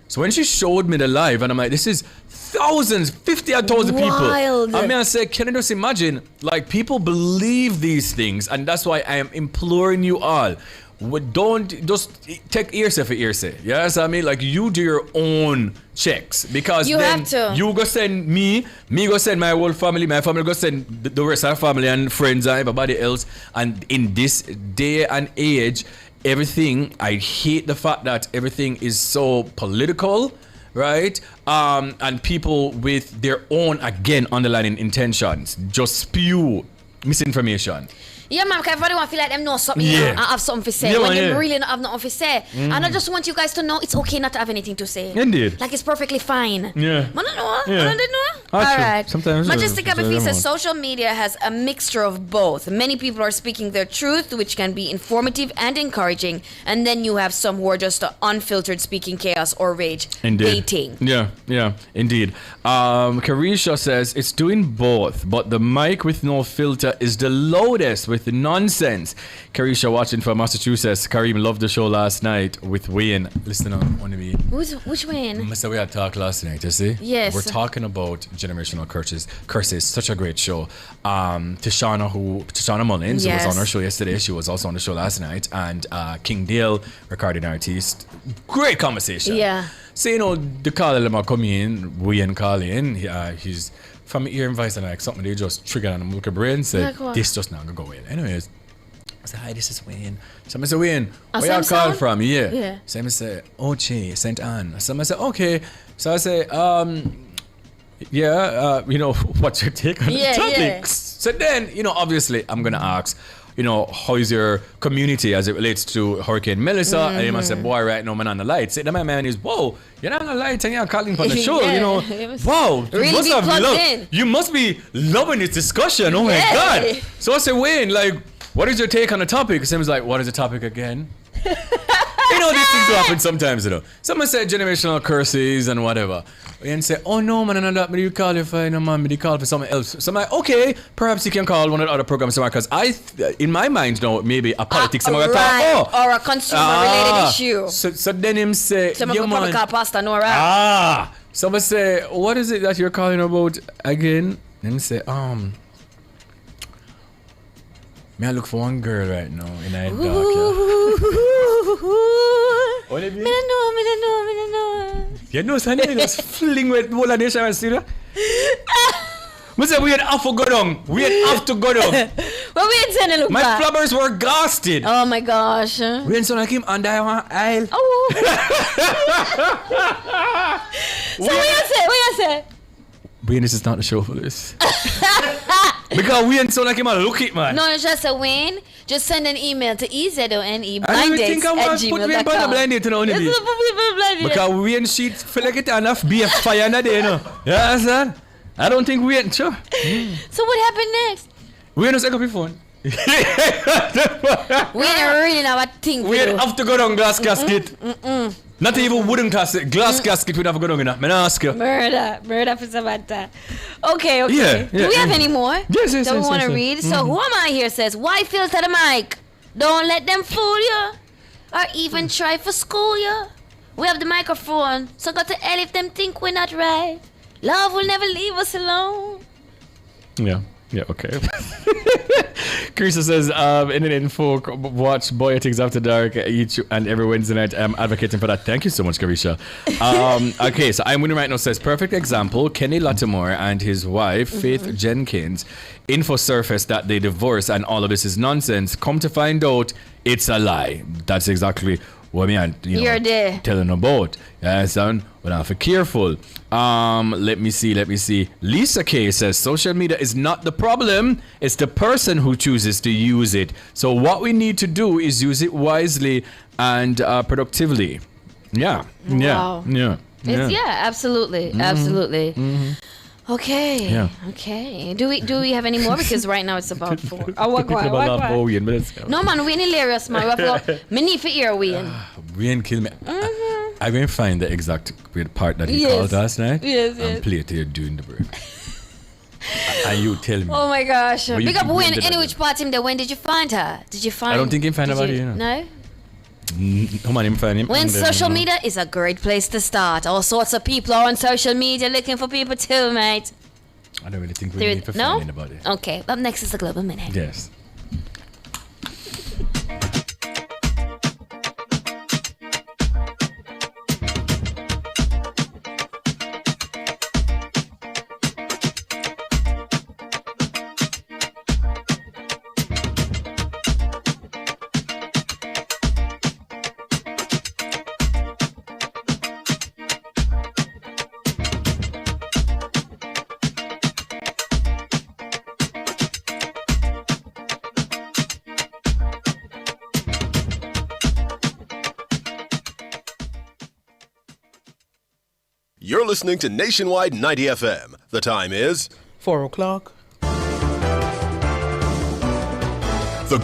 so when she showed me the live, and I'm like, this is thousands, 50,000 people. Wild. I mean, I said, can you just imagine? Like, people believe these things, and that's why I am imploring you all. Don't just take hearsay for hearsay. Yes, I mean, like, you do your own checks, because You then have to. you go send me go send my whole family, my family go send the rest of our family and friends and everybody else. And in this day and age, everything, I hate the fact that everything is so political, right? And people with their own, again, underlying intentions just spew misinformation. Yeah, man, because everybody want to feel like them know something Yeah. and have something to say. Yeah, when man, they yeah. really don't have nothing to say. And I just want you guys to know it's okay not to have anything to say. Indeed. Like, it's perfectly fine. Yeah. Man, I know. Yeah. Man, I know. Ah, All true. right. Sometimes Majestic true. Abafi says Sometimes social media has a mixture of both. Many people are speaking their truth, which can be informative and encouraging. And then you have some who are just unfiltered speaking chaos or rage baiting. Yeah, indeed. Carisha says it's doing both, but the mic with no filter is the loudest with the nonsense. Carisha watching from Massachusetts. Kareem loved the show last night with Wayne. Listen on one of me. Which one? Mr. We had talk last night, you see? Yes. We're talking about generational curses. Such a great show. Tashana Mullins, who Yes. was on our show yesterday, she was also on the show last night. And King Dale, recording artist. Great conversation. Yeah. So, the call them come in, Wayne call in, he's from ear and voice, and like something they just triggered on him, look at brain, said, Like what? this just not gonna go in. Anyways, I said, hi, this is Wayne. So I said, Wayne, Oh, where y'all same call sound? from? Yeah. Yeah. So I said, Oche, St. Anne. So I said, okay. So I say, what's your take on Yeah, the topics? yeah. So then, obviously, I'm gonna ask, how is your community as it relates to Hurricane Melissa? And he must say, boy, right now, man, on the lights. Then my man is, whoa, you're not on the lights and you're calling for the show, Yeah, it was Wow, really be plugged in. you must be loving this discussion. Oh my Yeah. God. So I said, Wayne, like, what is your take on the topic? Sam was like, what is the topic again? These things happen sometimes, Someone said generational curses and whatever. And say, oh no, man, I'm not me call you for, man, me call for something else. So I'm like, okay, perhaps you can call one of the other programs somewhere, because in my mind, maybe a politics. Or a consumer-related issue. So then him say, Someone yeah, could probably man. call Pastor Nora. Someone say, what is it that you're calling about again? Then say, may I look for one girl right now in a dark, Me don't know. You know, Sandy just fling with the whole of nation and see that? I said, we had have to go down. We have to go down. Well, we ain't saying look My back. flabbers were ghosted. Oh my gosh. We ain't so like him and I want aisle. Oh. So what you say? Wayne, this is not the show for this. Because we ain't so like him and look it, man. No, it's just a Wayne. Just send an email to EZONE I don't think I want to put Wayne by the blind date, Because Wayne sheet feel like it enough be a fire in the day, You understand? I don't think Wayne, sure. So what happened next? Wayne was like up your phone. We ain't really know what thing We have to go down glass casket. Not even wooden casket, glass casket we have to go down in that. I ask you. Murder for Samantha. Okay. Yeah, Do we have any more? Yes. That we want to yes. read? So who am I here says, why filter the mic? Don't let them fool you. Or even try for school you. We have the microphone, so go to hell if them think we're not right. Love will never leave us alone. Yeah, okay. Carissa says, Indian folk watch Boy Things After Dark each and every Wednesday night. I'm advocating for that. Thank you so much, Carissa. Okay, so I'm winning right now says, perfect example, Kenny Lattimore and his wife, Faith Jenkins, info surfaced that they divorced and all of this is nonsense. Come to find out, it's a lie. That's exactly what me and You're there. telling about. Son, we have to be careful. Let me see. Lisa K says social media is not the problem, it's the person who chooses to use it. So what we need to do is use it wisely and productively. Yeah. Wow. Yeah. Absolutely. Mm-hmm. Absolutely. Mm-hmm. Okay. Yeah. Okay. Do we have any more? Because right now it's about 4. Oh, what? No man, we hilarious man. Me need for ear Wayne. Wayne kill me. I'm going to find the exact part that he called last night. Yes. And play it here during the break. And you tell me. Oh my gosh. Big up Wayne. did Any which part him there? When did you find her? Did you find? I don't think he found nobody. No. Come on, him find him. When social media is a great place to start. All sorts of people are on social media looking for people too, mate. I don't really think we need to find anybody. Okay. Up next is the Global Minute. Yes. You're listening to Nationwide 90 FM. The time is 4 o'clock. The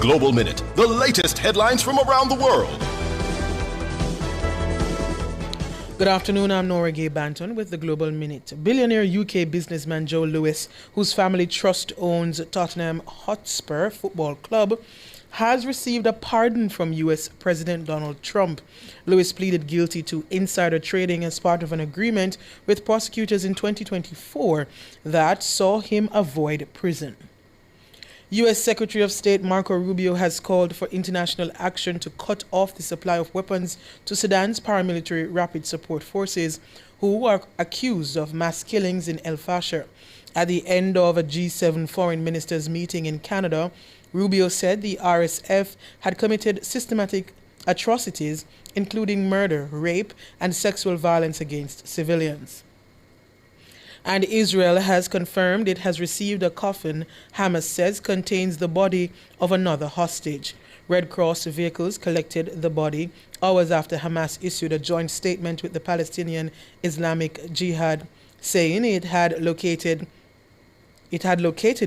Global Minute, the latest headlines from around the world. Good afternoon, I'm Nora Gay Banton with the Global Minute. Billionaire UK businessman Joe Lewis, whose family trust owns Tottenham Hotspur Football Club, has received a pardon from U.S. President Donald Trump. Lewis pleaded guilty to insider trading as part of an agreement with prosecutors in 2024 that saw him avoid prison. U.S. Secretary of State Marco Rubio has called for international action to cut off the supply of weapons to Sudan's paramilitary Rapid Support Forces, who are accused of mass killings in El Fasher. At the end of a G7 foreign ministers meeting in Canada, Rubio said the RSF had committed systematic atrocities, including murder, rape, and sexual violence against civilians. And Israel has confirmed it has received a coffin Hamas says contains the body of another hostage. Red Cross vehicles collected the body hours after Hamas issued a joint statement with the Palestinian Islamic Jihad, saying it had located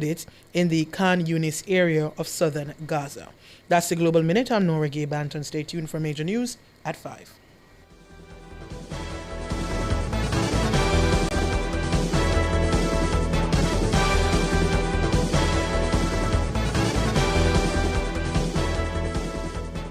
it in the Khan Yunis area of southern Gaza. That's the Global Minute. I'm Nora Gay Banton. Stay tuned for major news at 5.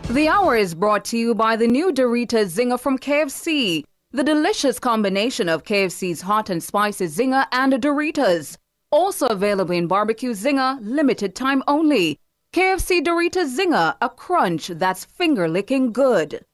The hour is brought to you by the new Doritos Zinger from KFC. The delicious combination of KFC's hot and spicy Zinger and Doritos. Also available in Barbecue Zinger, limited time only. KFC Doritos Zinger, a crunch that's finger-licking good.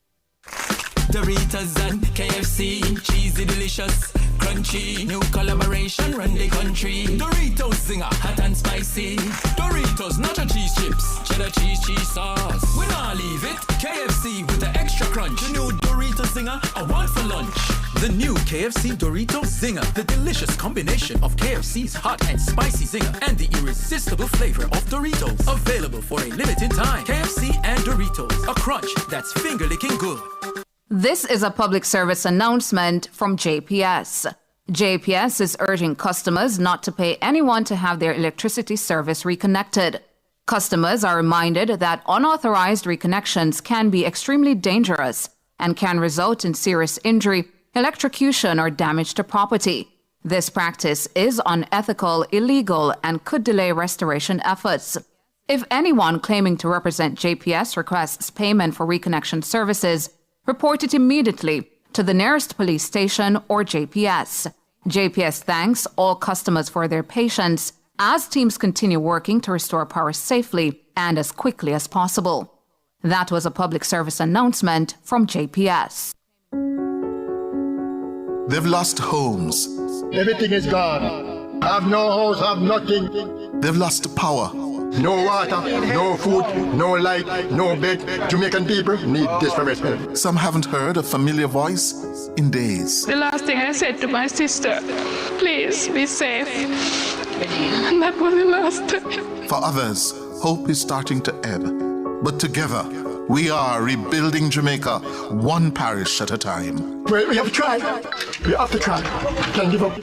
Doritos and KFC, cheesy delicious, crunchy, new collaboration run the country. Doritos Zinger, hot and spicy. Doritos nacho cheese chips, cheddar cheese sauce. We not leave it. KFC with the extra crunch. The new Doritos Zinger, I want for lunch. The new KFC Doritos Zinger, the delicious combination of KFC's hot and spicy Zinger and the irresistible flavor of Doritos. Available for a limited time. KFC and Doritos, a crunch that's finger-licking good. This is a public service announcement from JPS. JPS is urging customers not to pay anyone to have their electricity service reconnected. Customers are reminded that unauthorized reconnections can be extremely dangerous and can result in serious injury, electrocution, or damage to property. This practice is unethical, illegal, and could delay restoration efforts. If anyone claiming to represent JPS requests payment for reconnection services, report it immediately to the nearest police station or JPS. JPS thanks all customers for their patience as teams continue working to restore power safely and as quickly as possible. That was a public service announcement from JPS. They've lost homes. Everything is gone. I have no house, I have nothing. They've lost power. No water, no food, no light, no bed. Jamaican people need desperate help. Some haven't heard a familiar voice in days. The last thing I said to my sister, please be safe. And that was the last time. For others, hope is starting to ebb. But together, we are rebuilding Jamaica, one parish at a time. We have to try. We have to try. Can't give up.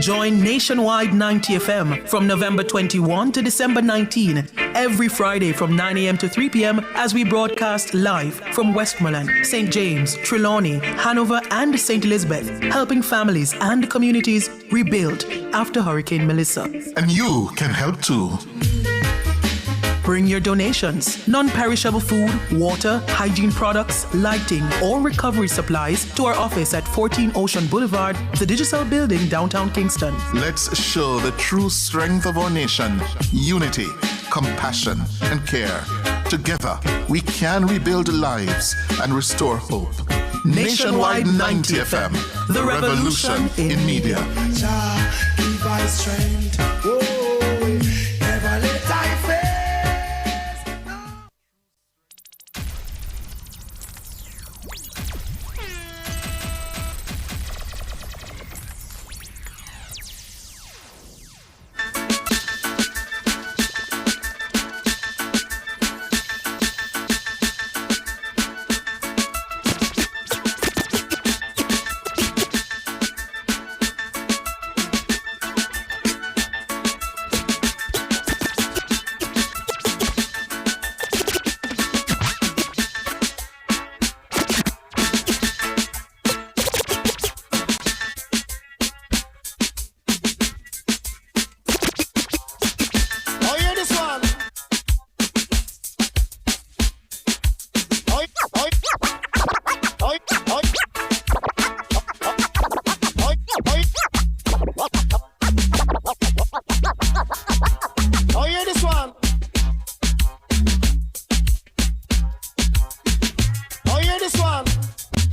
Join Nationwide 90 FM from November 21 to December 19, every Friday from 9 a.m. to 3 p.m. as we broadcast live from Westmoreland, St. James, Trelawney, Hanover, and St. Elizabeth, helping families and communities rebuild after Hurricane Melissa. And you can help too. Bring your donations, non-perishable food, water, hygiene products, lighting, or recovery supplies to our office at 14 Ocean Boulevard, the Digital Building, downtown Kingston. Let's show the true strength of our nation: unity, compassion, and care. Together, we can rebuild lives and restore hope. Nationwide 90 FM, the revolution in media. Give I strength. Never let I fail.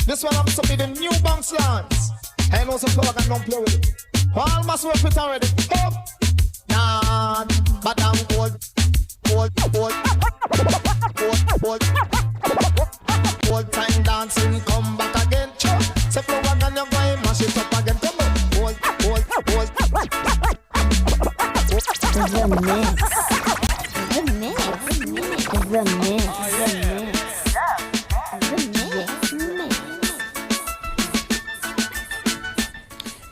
This one I'm supping the new bounce lines. I know some plug and don't play with it. All must work it already. Up. Nah, but I'm old. Old time dancing, come back again. Say flow and you're going mash it up again. Come on. Old. The mix.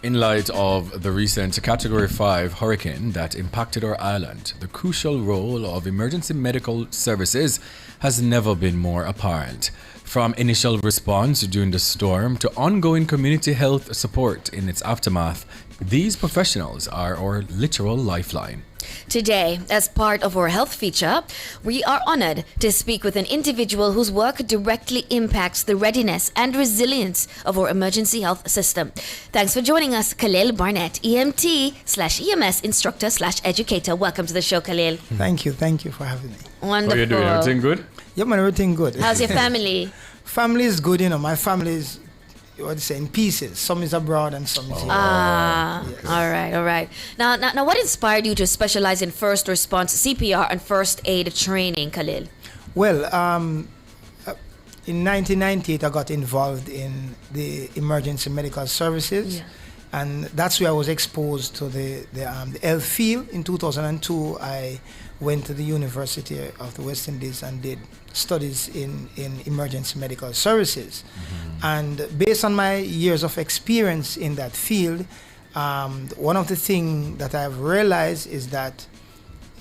In light of the recent Category 5 hurricane that impacted our island, the crucial role of emergency medical services has never been more apparent. From initial response during the storm to ongoing community health support in its aftermath, these professionals are our literal lifeline. Today, as part of our health feature, we are honored to speak with an individual whose work directly impacts the readiness and resilience of our emergency health system. Thanks for joining us, Khalil Barnett, EMT/EMS instructor/educator. Welcome to the show, Khalil. Thank you for having me. Wonderful. How are you doing? Everything good? Yeah, man, everything good. How's your family? Family is good, you know. My family is, what do you say, in pieces. Some is abroad and some is here. Yes. All right. Now, what inspired you to specialize in first response, CPR, and first aid training, Khalil? Well, in 1998, I got involved in the emergency medical services, and that's where I was exposed to the health field. In 2002, I went to the University of the West Indies and did studies in emergency medical services. And based on my years of experience in that field, one of the things that I've realized is that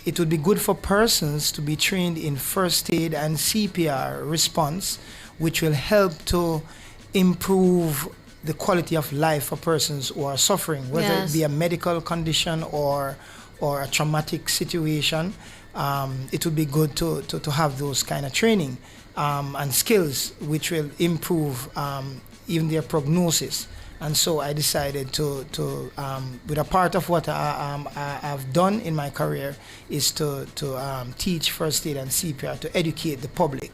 it would be good for persons to be trained in first aid and CPR response, which will help to improve the quality of life for persons who are suffering, whether it be a medical condition or a traumatic situation. It would be good to have those kind of training and skills which will improve even their prognosis. And so I decided to with a part of what I've done in my career is to teach first aid and CPR, to educate the public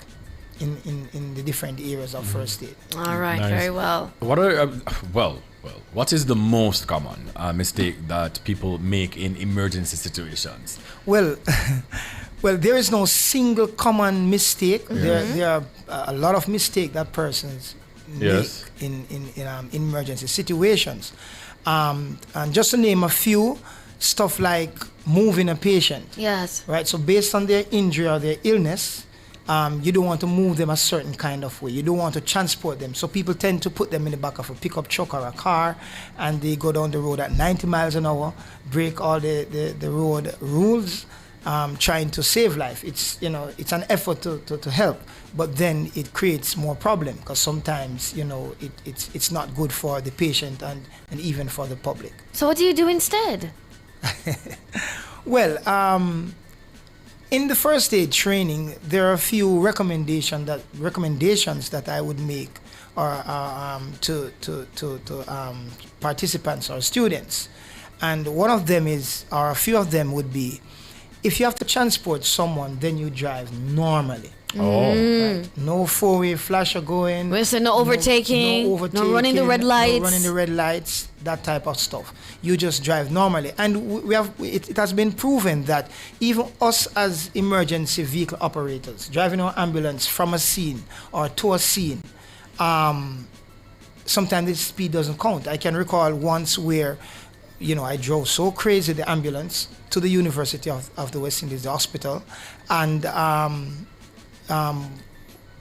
in the different areas of first aid. All right, very well. What are Well, what is the most common mistake that people make in emergency situations? Well, well, there is no single common mistake. There are a lot of mistakes that persons make in emergency situations. And just to name a few, stuff like moving a patient. Yes. Right. So based on their injury or their illness, you don't want to move them a certain kind of way. You don't want to transport them. So people tend to put them in the back of a pickup truck or a car, and they go down the road at 90 miles an hour, break all the road rules, trying to save life. It's an effort to help, but then it creates more problem because sometimes it's not good for the patient and even for the public. So what do you do instead? Well, in the first aid training, there are a few recommendations that I would make to participants or students, and one of them is, or a few of them would be, if you have to transport someone, then you drive normally. Right? No four-way flasher going. No overtaking, no running the red lights. No running the red lights, that type of stuff. You just drive normally. And it has been proven that even us as emergency vehicle operators, driving our ambulance from a scene or to a scene, sometimes the speed doesn't count. I can recall once where, I drove so crazy the ambulance to the University of the West Indies, the hospital, and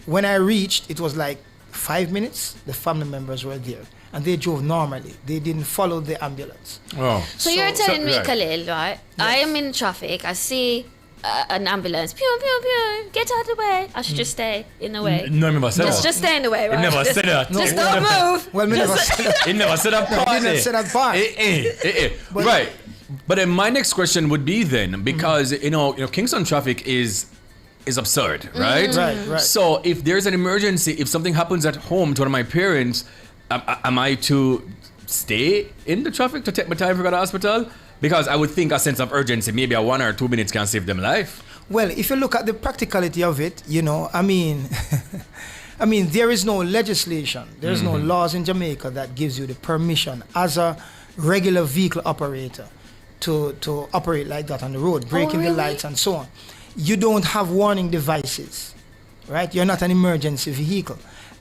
when I reached, it was like 5 minutes, the family members were there. And they drove normally. They didn't follow the ambulance. Oh. So you're telling me, Khalil, right? Yes. I am in traffic. I see an ambulance. Pew, pew, pew. Get out of the way. I should just stay in the way. No, I never said that. Just stay in the way, right? He never said that. Just don't move. Well, he never said that. He never said that part. He never said that part. Right. But then my next question would be then, because, Kingston traffic is absurd, right? Right. So if there's an emergency, if something happens at home to one of my parents, am I to stay in the traffic to take my time to go to the hospital? Because I would think a sense of urgency, maybe a 1 or 2 minutes can save them life. Well, if you look at the practicality of it, I mean, there is no legislation, there's no laws in Jamaica that gives you the permission as a regular vehicle operator to operate like that on the road, breaking the lights and so on. You don't have warning devices, right? You're not an emergency vehicle.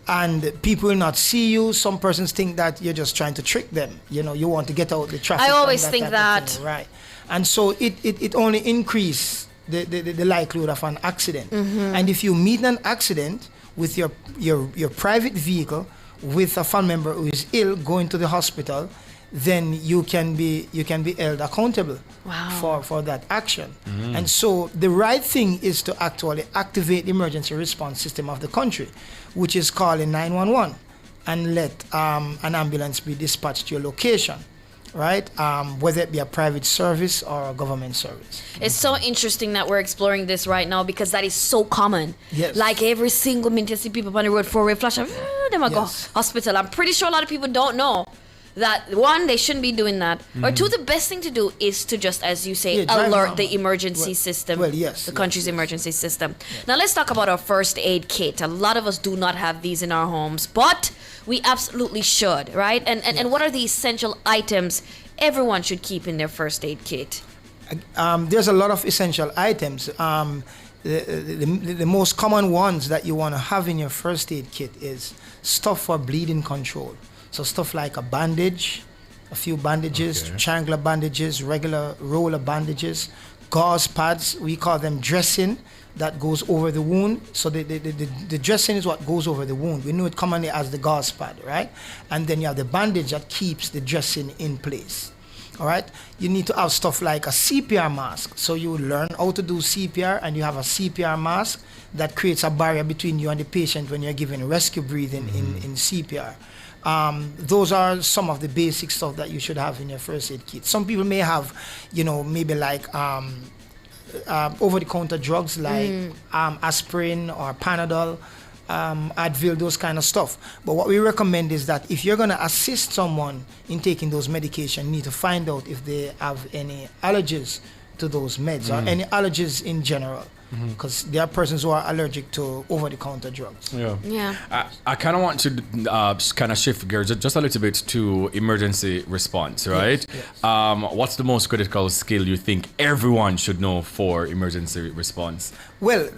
And people will not see you. Some persons think that you're just trying to trick them. You want to get out the traffic. I always think that. Right. And so it only increases the likelihood of an accident. And if you meet an accident with your private vehicle with a family member who is ill going to the hospital, then you can be held accountable for that action. And so the right thing is to actually activate the emergency response system of the country, which is calling 911 and let an ambulance be dispatched to your location, right? Whether it be a private service or a government service. It's so interesting that we're exploring this right now because that is so common. Yes. Like every single minute you see people on the road, four-way flash, they might go hospital. I'm pretty sure a lot of people don't know that, one, they shouldn't be doing that, or two, the best thing to do is to just, as you say, alert the emergency system, the country's emergency system. Now let's talk about our first aid kit. A lot of us do not have these in our homes, but we absolutely should, right? And what are the essential items everyone should keep in their first aid kit? There's a lot of essential items. The most common ones that you want to have in your first aid kit is stuff for bleeding control. So stuff like a bandage, a few bandages, triangular bandages, regular roller bandages, gauze pads, we call them dressing, that goes over the wound. So the dressing is what goes over the wound. We know it commonly as the gauze pad, right? And then you have the bandage that keeps the dressing in place. All right, you need to have stuff like a CPR mask. So you learn how to do CPR, and you have a CPR mask that creates a barrier between you and the patient when you're giving rescue breathing in CPR. Those are some of the basic stuff that you should have in your first aid kit. Some people may have, maybe like over-the-counter drugs like aspirin or Panadol, Advil, those kind of stuff. But what we recommend is that if you're going to assist someone in taking those medications, you need to find out if they have any allergies to those meds or any allergies in general. because there are persons who are allergic to over-the-counter drugs. Yeah. I kind of want to kind of shift gears just a little bit to emergency response, right? Yes. What's the most critical skill you think everyone should know for emergency response? Well,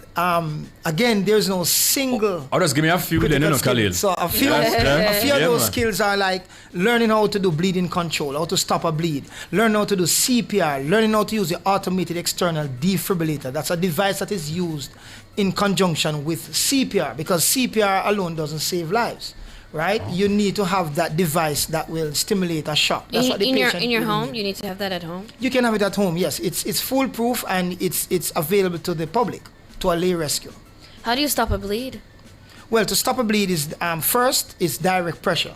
again, there's no single. Oh, just give me a few then, Khalil. So a few of those skills are like learning how to do bleeding control, how to stop a bleed, learn how to do CPR, learning how to use the automated external defibrillator. That's a device that is used in conjunction with CPR, because CPR alone doesn't save lives. Right, you need to have that device that will stimulate a shock. That's what the patient in your will home, need. you need to have that at home. You can have it at home. Yes, it's foolproof and it's available to the public, to a lay rescue. How do you stop a bleed? Well, to stop a bleed is first is direct pressure.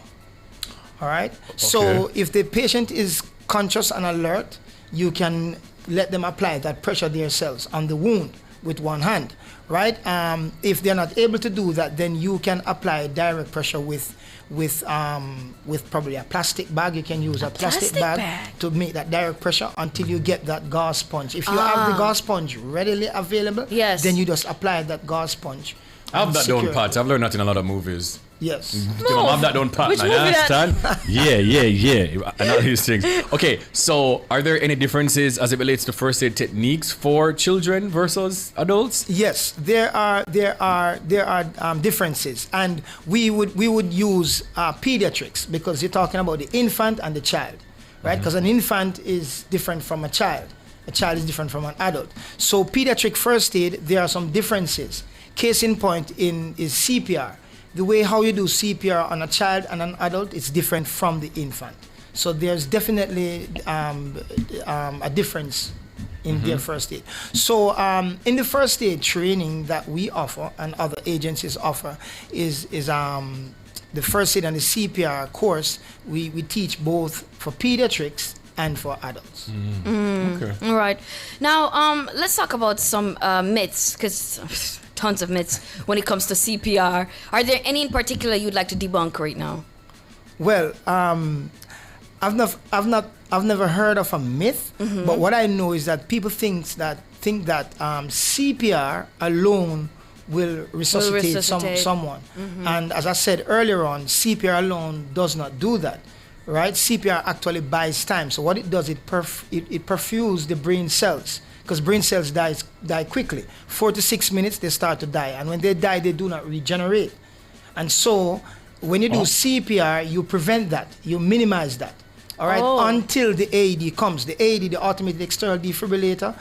All right. So if the patient is conscious and alert, you can let them apply that pressure themselves on the wound with one hand. Right. If they're not able to do that, then you can apply direct pressure with probably a plastic bag. You can use a plastic bag to make that direct pressure until you get that gauze sponge. If you have the gauze sponge readily available, then you just apply that gauze sponge. I have that down pat. I've learned that in a lot of movies. Yes. I have that down pat. Which now, movie you understand? Yeah. And all these things. Okay, so are there any differences as it relates to first aid techniques for children versus adults? Yes, there are differences, and we would use pediatrics, because you're talking about the infant and the child, right? Because an infant is different from a child. A child is different from an adult. So pediatric first aid, there are some differences. Case in point is CPR. The way how you do CPR on a child and an adult is different from the infant. So there's definitely a difference in their first aid. So in the first aid training that we offer and other agencies offer is the first aid and the CPR course. We teach both for pediatrics and for adults. Okay. All right. Now let's talk about some myths, because tons of myths when it comes to CPR. Are there any in particular you'd like to debunk right now? Well, I've never heard of a myth, but what I know is that people think that CPR alone will resuscitate someone. And as I said earlier on, CPR alone does not do that. Right? CPR actually buys time. So what it does, it perfuses the brain cells, because brain cells die quickly. 4 to 6 minutes, they start to die. And when they die, they do not regenerate. And so when you do CPR, you prevent that. You minimize that. All right? Until the AED comes. The AED, the automated external defibrillator,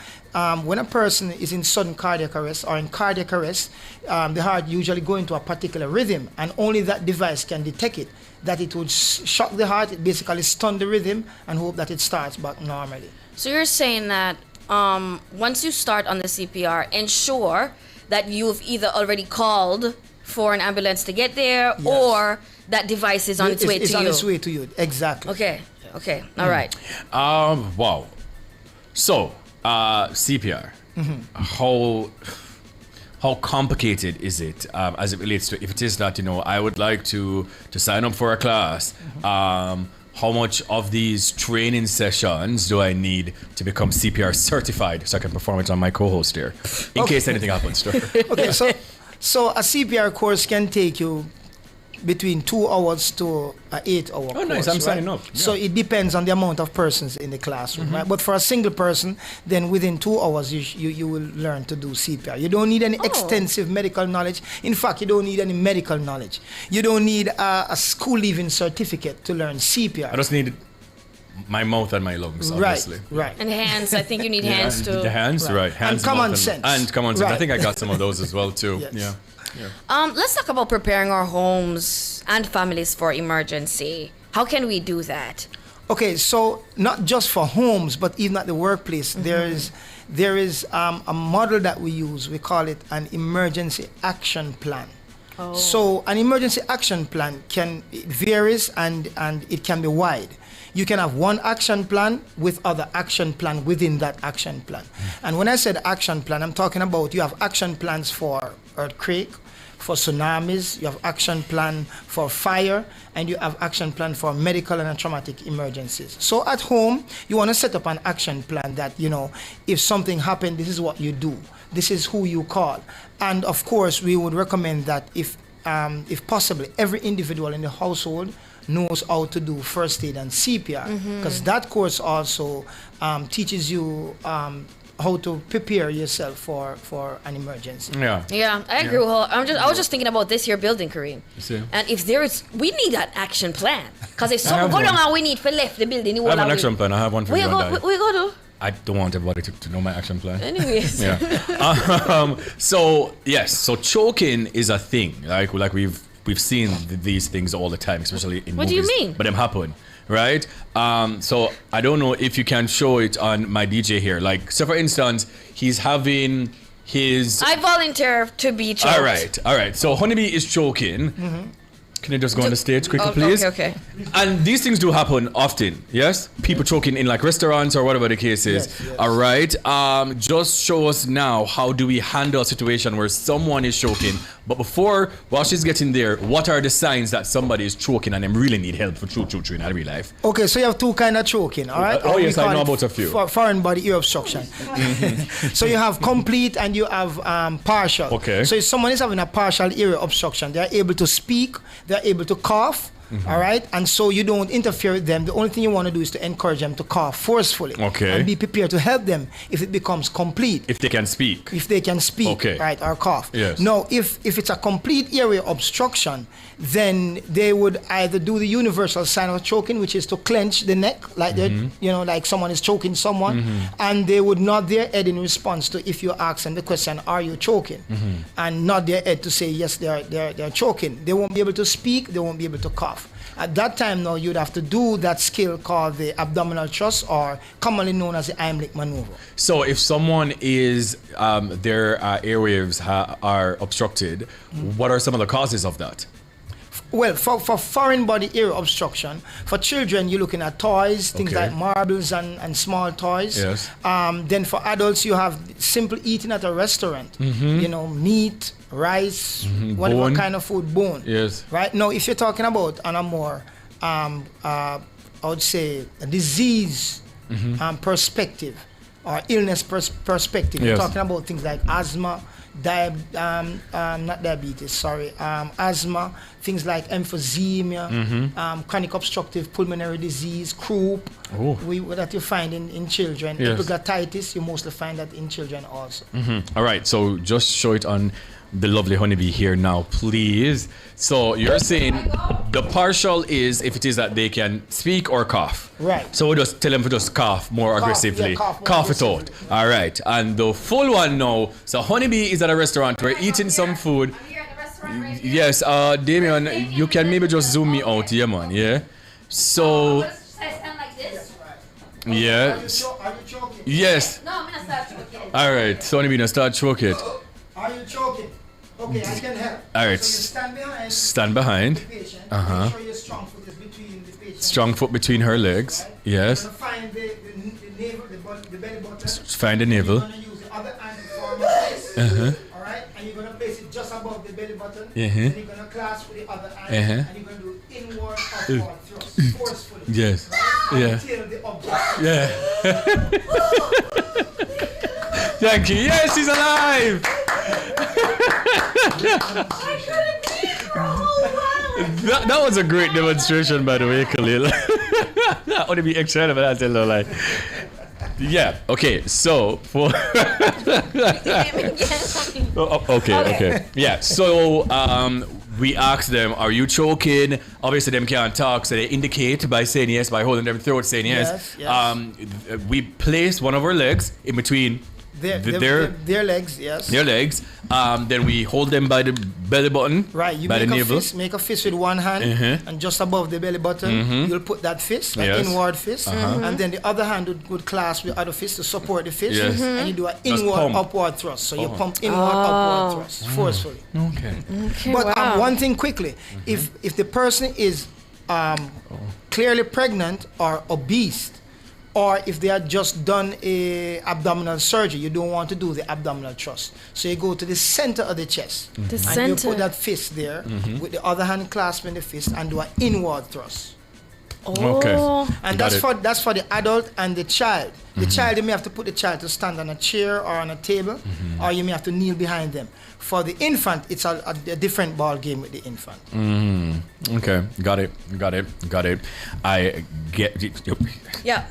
when a person is in sudden cardiac arrest or in cardiac arrest, the heart usually go into a particular rhythm, and only that device can detect it. That it would shock the heart, it basically stun the rhythm, and hope that it starts back normally. So you're saying that once you start on the CPR, ensure that you've either already called for an ambulance to get there, or that device is on its way to you. It's on its way to you, exactly. Okay, all right. Wow. So, CPR, how complicated is it as it relates to, if it is that, I would like to sign up for a class, how much of these training sessions do I need to become CPR certified so I can perform it on my co-host here, in case anything happens? Okay, so a CPR course can take you between 2 hours to an 8 hour course. Nice, I'm signing up. So it depends on the amount of persons in the classroom, right? But for a single person, then within 2 hours, you will learn to do CPR. You don't need any extensive medical knowledge. In fact, you don't need any medical knowledge. You don't need a school leaving certificate to learn CPR. I just need my mouth and my lungs, obviously. Right. And hands. I think you need hands too. The hands, right. Hands, and common sense. And common sense. Right. I think I got some of those as well too. Yes. Yeah. Let's talk about preparing our homes and families for emergency. How can we do that? Okay, so not just for homes, but even at the workplace, there is a model that we use. We call it an emergency action plan. So an emergency action plan it varies and it can be wide. You can have one action plan with other action plan within that action plan. And when I said action plan, I'm talking about you have action plans for earthquake, for tsunamis, you have action plan for fire, and you have action plan for medical and traumatic emergencies. So at home, you want to set up an action plan that, if something happened, this is what you do. This is who you call. And of course, we would recommend that if possible, every individual in the household knows how to do first aid and CPR, because that course also teaches you how to prepare yourself for an emergency. Yeah, I agree with her. I was just thinking about this here building, Kareem. And if we need an action plan. Because if something go wrong, we need for left the building. I have an action plan. I have one for you. We go do. I don't want everybody to know my action plan. Anyways. So choking is a thing. Like we've seen these things all the time, especially in movies. What do you mean? But them happen, right? So I don't know if you can show it on my DJ here. Like, so for instance, he's having his... I volunteer to be choked. All right. So Honeybee is choking. Can you just go on the stage quickly, please? Okay. And these things do happen often, yes? People choking in like restaurants or whatever the case is. Yes. All right. Just show us now, how do we handle a situation where someone is choking? But while she's getting there, what are the signs that somebody is choking and them really need help for true in real life? Okay, so you have two kind of choking, all right? Oh, yes, I know about a few. Foreign body ear obstruction. So you have complete and you have partial. Okay. So if someone is having a partial ear obstruction, they are able to speak, they are able to cough, all right? And so you don't interfere with them. The only thing you want to do is to encourage them to cough forcefully. Okay. And be prepared to help them if it becomes complete. If they can speak. Okay. Right, or cough. Yes. Now, if it's a complete area obstruction, then they would either do the universal sign of choking, which is to clench the neck, like like someone is choking someone, and they would nod their head in response to if you ask them the question, "Are you choking?" and nod their head to say yes, they're choking. They won't be able to speak. They won't be able to cough. At that time, now you'd have to do that skill called the abdominal thrust, or commonly known as the Heimlich maneuver. So if someone is their airwaves are obstructed, what are some of the causes of that? Well, for foreign body ear obstruction, for children, you're looking at toys, things like marbles and small toys. Yes. Then for adults, you have simple eating at a restaurant. Meat, rice, whatever Bone. kind of food, bone. Yes. Right? Now, if you're talking about on a more, I would say, a disease perspective or illness perspective, you're talking about things like asthma, asthma, things like emphysema, chronic obstructive pulmonary disease, croup, that you find in children. Yes. Epiglottitis, you mostly find that in children also. All right, so just show it on the lovely Honeybee here now, please. So you're saying the partial is if it is that they can speak or cough. Right. So we just tell them to just cough more aggressively. Yeah, cough more Cough it aggressively. out. All right. And the full one now. So Honeybee is at a restaurant. We're eating some food. Yes, Damien, you can maybe just zoom me out, yeah, man. Yeah. So. Yeah. Are you choking? Yes. No, I'm gonna start choking. All right. So Honeybee, now start choking. Are you choking? Okay, I can help. All right. So you stand behind. Stand behind. The patient. Uh-huh. Make sure your strong foot is between the patient. Strong foot between her legs. Right? Yes. You're gonna find the navel, the belly button. Find the navel. You're gonna use the other hand to form a fist. All right, and you're gonna place it just above the belly button. And you're gonna clasp with the other hand, and you're gonna do inward, upward thrust, forcefully. Yes. Right? Yeah. Until the object. Yeah. Thank you. Yes, he's alive. That was a great demonstration, by the way, Khalil. I want to be extra, but I'll tell no lie. Yeah. Okay. So for. Okay. Yeah. So we asked them, "Are you choking?" Obviously, them can't talk, so they indicate by saying yes, by holding their throat, saying yes. Yes. We place one of our legs in between Their legs, yes. Their legs. Then we hold them by the belly button. Right, you by make the a navel. fist, make a fist with one hand, and just above the belly button, you'll put that fist, like inward fist, and then the other hand would clasp the other fist to support the fist, and you do an inward, upward thrust. So you pump inward, upward thrust, forcefully. Okay. But one thing quickly, if the person is clearly pregnant or obese, or if they had just done a abdominal surgery, you don't want to do the abdominal thrust. So you go to the center of the chest. The and center. you put that fist there with the other hand clasping the fist and do an inward thrust. Okay. And Got that's for the adult and the child. The child, you may have to put the child to stand on a chair or on a table, or you may have to kneel behind them. For the infant, it's a different ball game with the infant. Okay, got it. I get it. Yeah.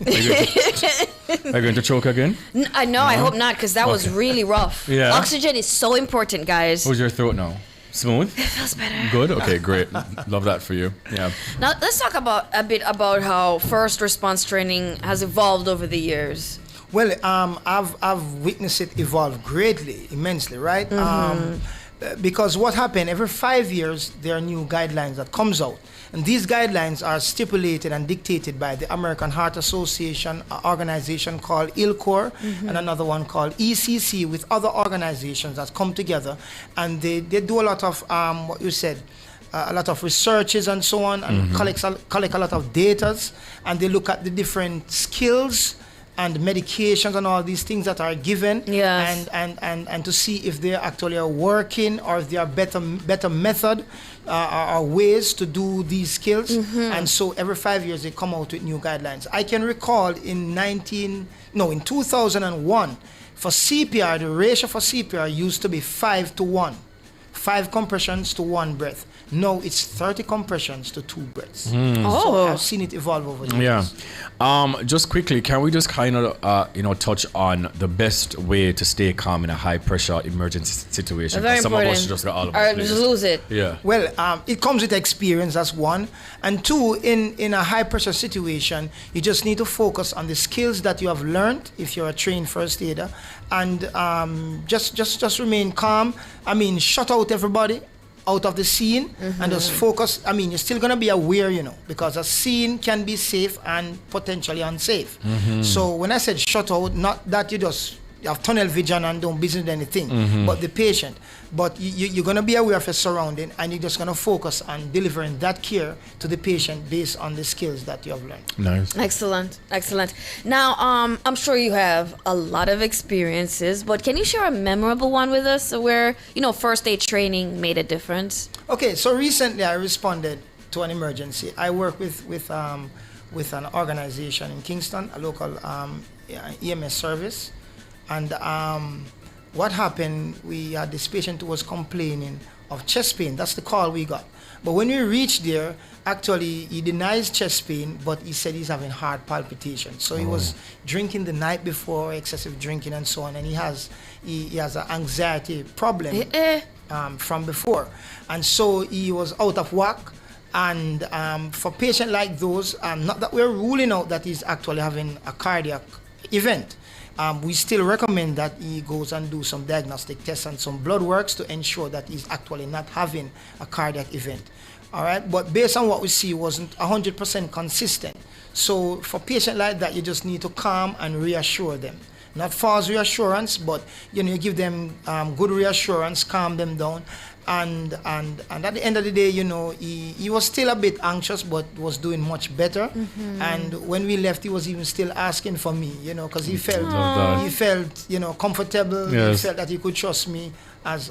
Are you going to choke again? I know, I hope not, because that was really rough. Yeah. Oxygen is so important, guys. How's your throat now? Smooth? It feels better. Good? Okay, great. Love that for you. Yeah. Now, let's talk a bit about how first response training has evolved over the years. Well, I've witnessed it evolve greatly, immensely, right? Because what happened, every 5 years, there are new guidelines that comes out. And these guidelines are stipulated and dictated by the American Heart Association, an organization called ILCOR, and another one called ECC, with other organizations that come together. And they do a lot of, what you said, a lot of researches and so on, and collect a lot of data, and they look at the different skills and medications and all these things that are given, and to see if they actually are working or if there are better method or ways to do these skills. And so every 5 years they come out with new guidelines. I can recall in 2001, for CPR, the ratio for CPR used to be 5-to-1, 5 compressions to 1 breath. Now it's 30 compressions to 2 breaths. So I've seen it evolve over the years. Just quickly, can we just kind of touch on the best way to stay calm in a high pressure emergency situation? Very Some important. of us just got all of Or just lose it. Yeah. Well, it comes with experience, that's one. And two, in a high pressure situation, you just need to focus on the skills that you have learned if you're a trained first aider, and just remain calm. I mean, shut out everybody out of the scene and just focus. I mean, you're still gonna be aware, because a scene can be safe and potentially unsafe. So when I said shut out, not that you just have tunnel vision and don't business anything, but the patient. But you're gonna be aware of your surrounding, and you're just gonna focus on delivering that care to the patient based on the skills that you have learned. Nice. Excellent. Now, I'm sure you have a lot of experiences, but can you share a memorable one with us where, first aid training made a difference? Okay, so recently I responded to an emergency. I work with an organization in Kingston, a local EMS service. And what happened, we had this patient who was complaining of chest pain. That's the call we got. But when we reached there, actually, he denies chest pain, but he said he's having heart palpitations. So he was drinking the night before, excessive drinking and so on, and he has an anxiety problem from before. And so he was out of whack. And for patients like those, not that we're ruling out that he's actually having a cardiac event. We still recommend that he goes and do some diagnostic tests and some blood works to ensure that he's actually not having a cardiac event. All right, but based on what we see, wasn't 100% consistent. So for patients like that, you just need to calm and reassure them. Not false reassurance, but you give them good reassurance, calm them down. And at the end of the day, he was still a bit anxious, but was doing much better. And when we left, he was even still asking for me, because he felt comfortable. Yes. He felt that he could trust me as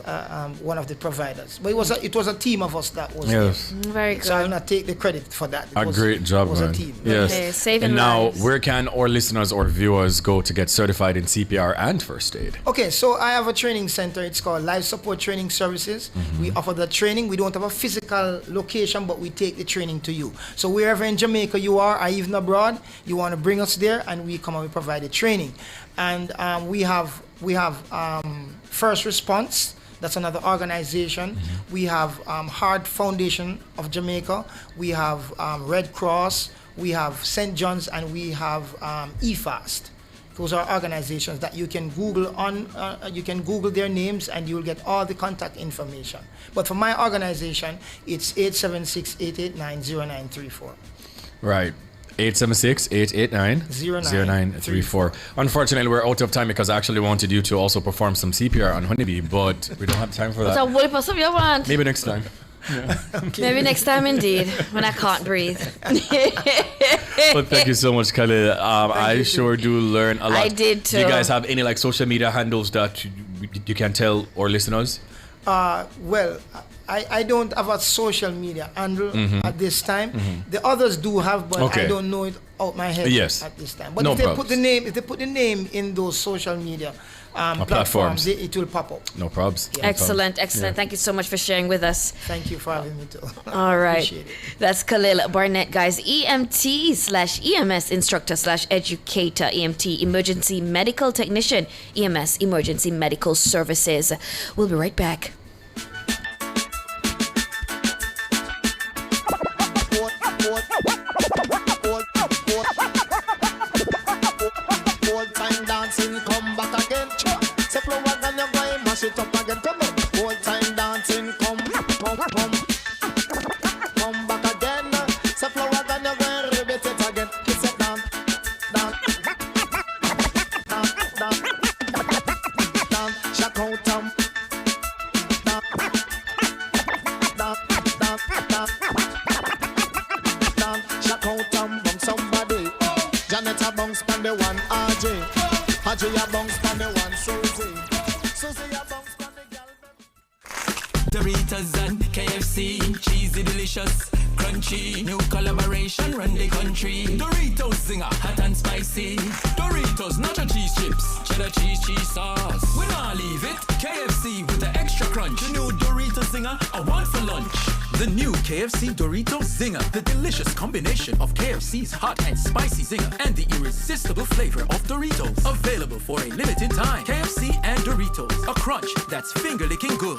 one of the providers. But it was a team of us that was Yes. there. Very good. So I will not take the credit for that. Great job, it was man. a team. Yes. Okay, saving and now, lives. where can our listeners or viewers go to get certified in CPR and first aid? Okay, so I have a training center. It's called Life Support Training Services. We offer the training. We don't have a physical location, but we take the training to you. So wherever in Jamaica you are, or even abroad, you want to bring us there, and we come and we provide the training. And we have First Response. That's another organization. We have Heart Foundation of Jamaica. We have Red Cross. We have St. John's, and we have EFAST. Those are organizations that you can Google you can Google their names, and you'll get all the contact information. But for my organization, it's 876-889-0934. Right. 876-889-0934. Unfortunately, we're out of time because I actually wanted you to also perform some CPR on Honeybee, but we don't have time for that. So what possible you want? Maybe next time. Yeah. Maybe next time indeed, when I can't breathe. Well, thank you so much, Khalil. I sure do learn a lot. I did Do you too. guys have any like social media handles that you can tell our listeners? Well, I don't have a social media handle Mhm. at this time. Mhm. The others do have, but Okay. I don't know it out my head Yes. at this time. But No if they probs. put the name in those social media Platforms. platforms, it will pop up. No probs. No Excellent, probs. excellent. Yeah. Thank you so much for sharing with us. Thank you for having me too. All right. Appreciate it. That's Khalil Barnett, guys. EMT/EMS instructor/educator, EMT, emergency medical technician, EMS, emergency medical services. We'll be right back. Old time dancing, come back again. Say flow again, you're going mash it up again. Come on. Old time dancing, come back again. Say flow again, you're going repeat it again. It's a dance, dance, shock out dance, shock out bump somebody. Janet a bounce pan the one RJ. RJ a bounce pan the one Susie. Susie a bounce pan the girl. Doritos and KFC, cheesy delicious, crunchy, new collaboration run the country. Doritos zinger, hot and spicy. Doritos nacho cheese chips, cheddar cheese sauce. We not leave it, KFC with the extra crunch. The new Doritos zinger, I want for lunch. The new KFC Doritos Zinger, the delicious combination of KFC's hot and spicy zinger and the irresistible flavor of Doritos. Available for a limited time. KFC and Doritos, a crunch that's finger-licking good.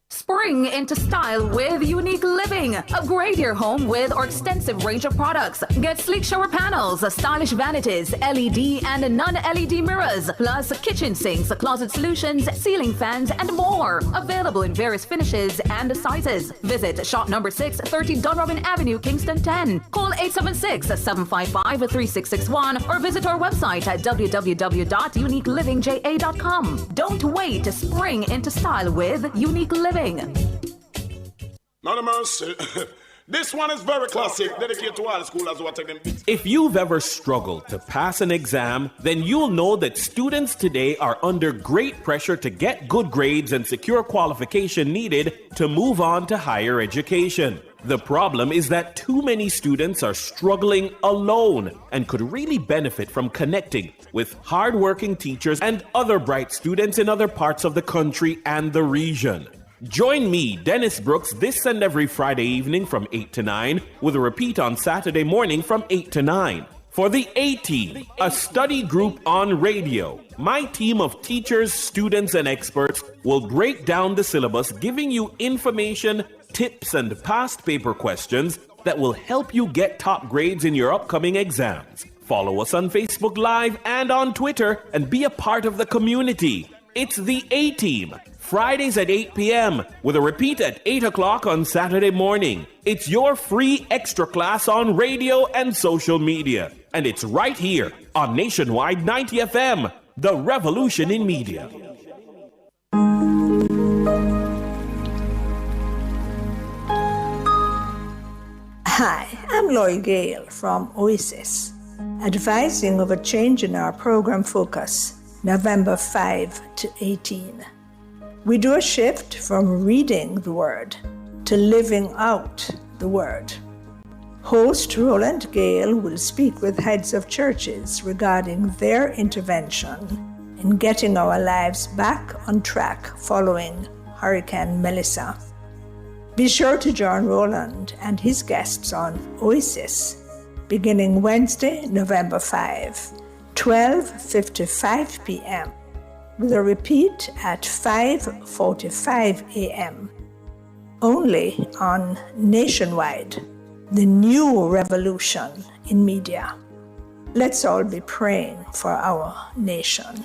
Spring into style with Unique Living. Upgrade your home with our extensive range of products. Get sleek shower panels, stylish vanities, LED and non-LED mirrors, plus kitchen sinks, closet solutions, ceiling fans, and more. Available in various finishes and sizes. Visit shop number 6, 30 Dunrobin Avenue, Kingston 10. Call 876-755-3661 or visit our website at www.uniquelivingja.com. Don't wait to spring into style with Unique Living. Not a mercy. This one is very classic, dedicated to all schoolers who are taking beats. If you've ever struggled to pass an exam, then you'll know that students today are under great pressure to get good grades and secure qualification needed to move on to higher education. The problem is that too many students are struggling alone and could really benefit from connecting with hardworking teachers and other bright students in other parts of the country and the region. Join me, Dennis Brooks, this and every Friday evening from 8 to 9, with a repeat on Saturday morning from 8 to 9. For the A-Team, a study group on radio, my team of teachers, students, and experts will break down the syllabus, giving you information, tips, and past paper questions that will help you get top grades in your upcoming exams. Follow us on Facebook Live and on Twitter and be a part of the community. It's the A-Team. Fridays at 8 p.m. with a repeat at 8 o'clock on Saturday morning. It's your free extra class on radio and social media. And it's right here on Nationwide 90 FM, the revolution in media. Hi, I'm Lori Gale from Oasis, advising of a change in our program focus, November 5 to 18. We do a shift from reading the Word to living out the Word. Host Roland Gale will speak with heads of churches regarding their intervention in getting our lives back on track following Hurricane Melissa. Be sure to join Roland and his guests on Oasis beginning Wednesday, November 5, 12:55 p.m. with a repeat at 5:45 a.m. only on Nationwide, the new revolution in media. Let's all be praying for our nation.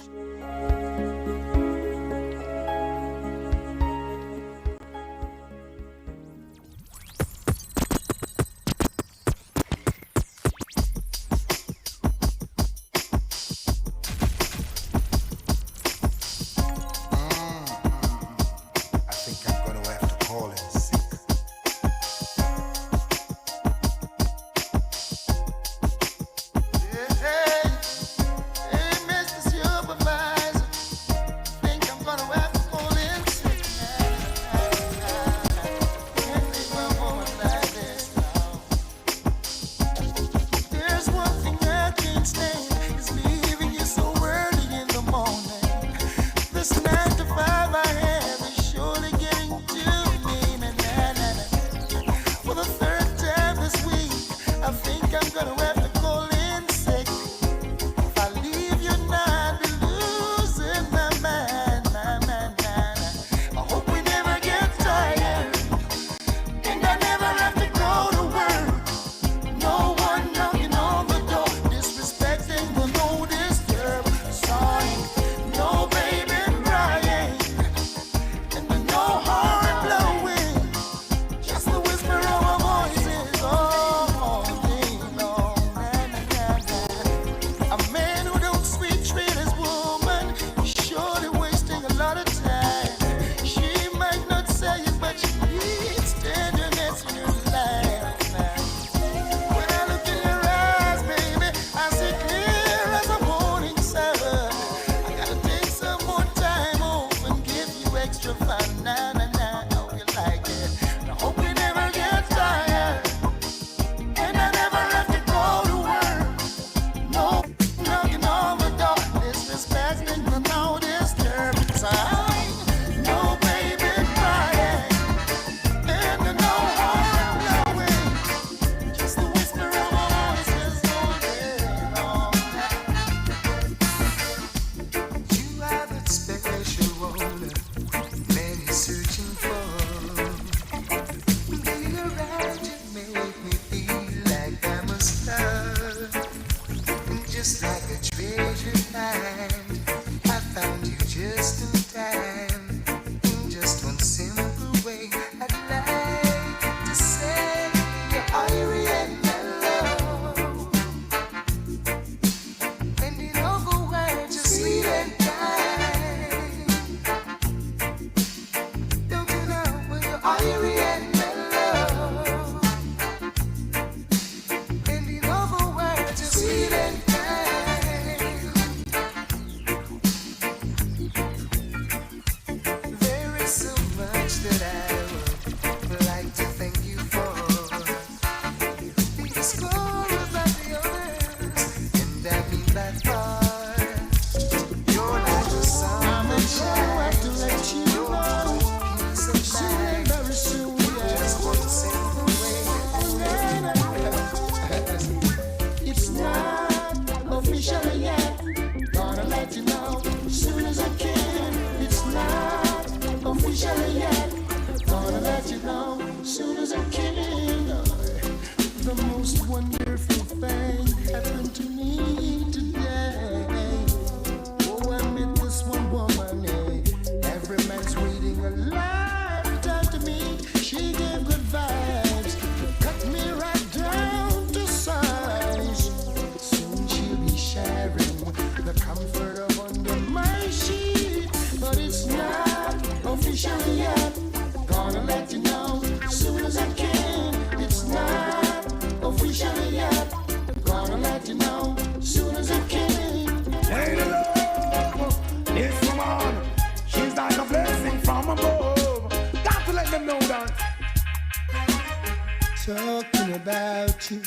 talking about you.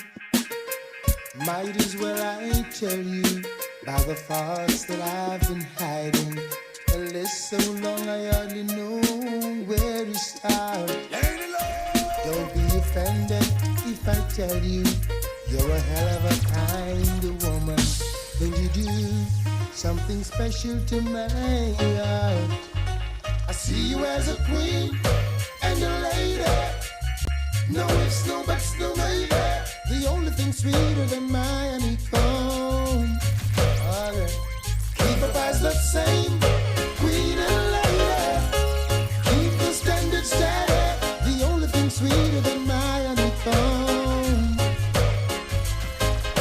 Might as well I tell you about the thoughts that I've been hiding. A list so long I hardly know where to start. Don't be offended if I tell you you're a hell of a kind of woman. When you do something special to my heart, I see you as a queen and a lady. No ifs, no buts, no maybe. The only thing sweeter than my honeycomb. Alright, keep up as the same queen and lady. Keep the standard steady. The only thing sweeter than my honeycomb.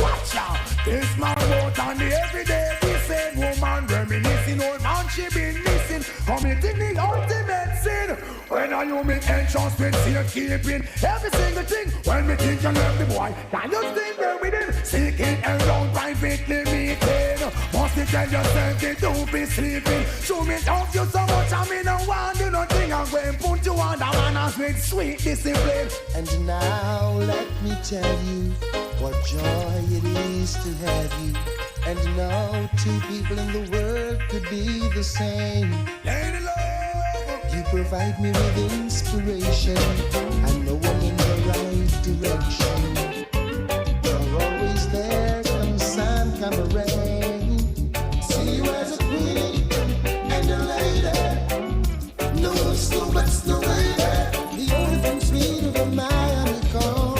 Watch out, this man wrote on the everyday. This same woman reminiscing, old man she been missing, committing the ultimate sin. When I you make entrance with safekeeping every single thing. When me think you love the boy, can you stay there with him? Seeking around privately meeting. Must you tell yourself they don't be sleeping. Show me love you so much I mean no one do nothing. I'm going to put you on the manners with sweet discipline. And now let me tell you what joy it is to have you. And no two people in the world could be the same. Lady love, you provide me with inspiration. I know I'm in the right direction. You're always there, come sun, come rain. See you as a queen and a lady. No slow, but no lady. The only thing sweeter than my honeycomb.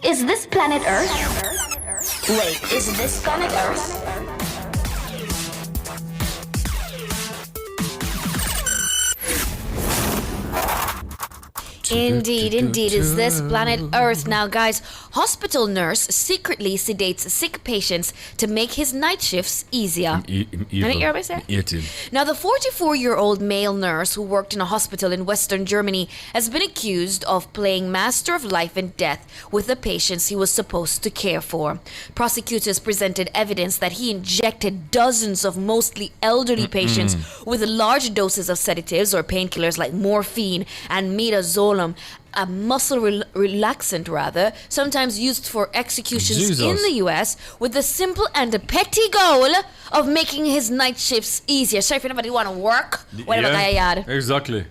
Is this planet Earth? Wait, is this planet Earth? Indeed, is this planet Earth. Now, guys, hospital nurse secretly sedates sick patients to make his night shifts easier. Now, the 44-year-old male nurse who worked in a hospital in Western Germany has been accused of playing master of life and death with the patients he was supposed to care for. Prosecutors presented evidence that he injected dozens of mostly elderly patients with large doses of sedatives or painkillers like morphine and midazolam, a muscle relaxant rather, sometimes used for executions in the US, with the simple and petty goal of making his night shifts easier. So if anybody want to work, whatever. Exactly.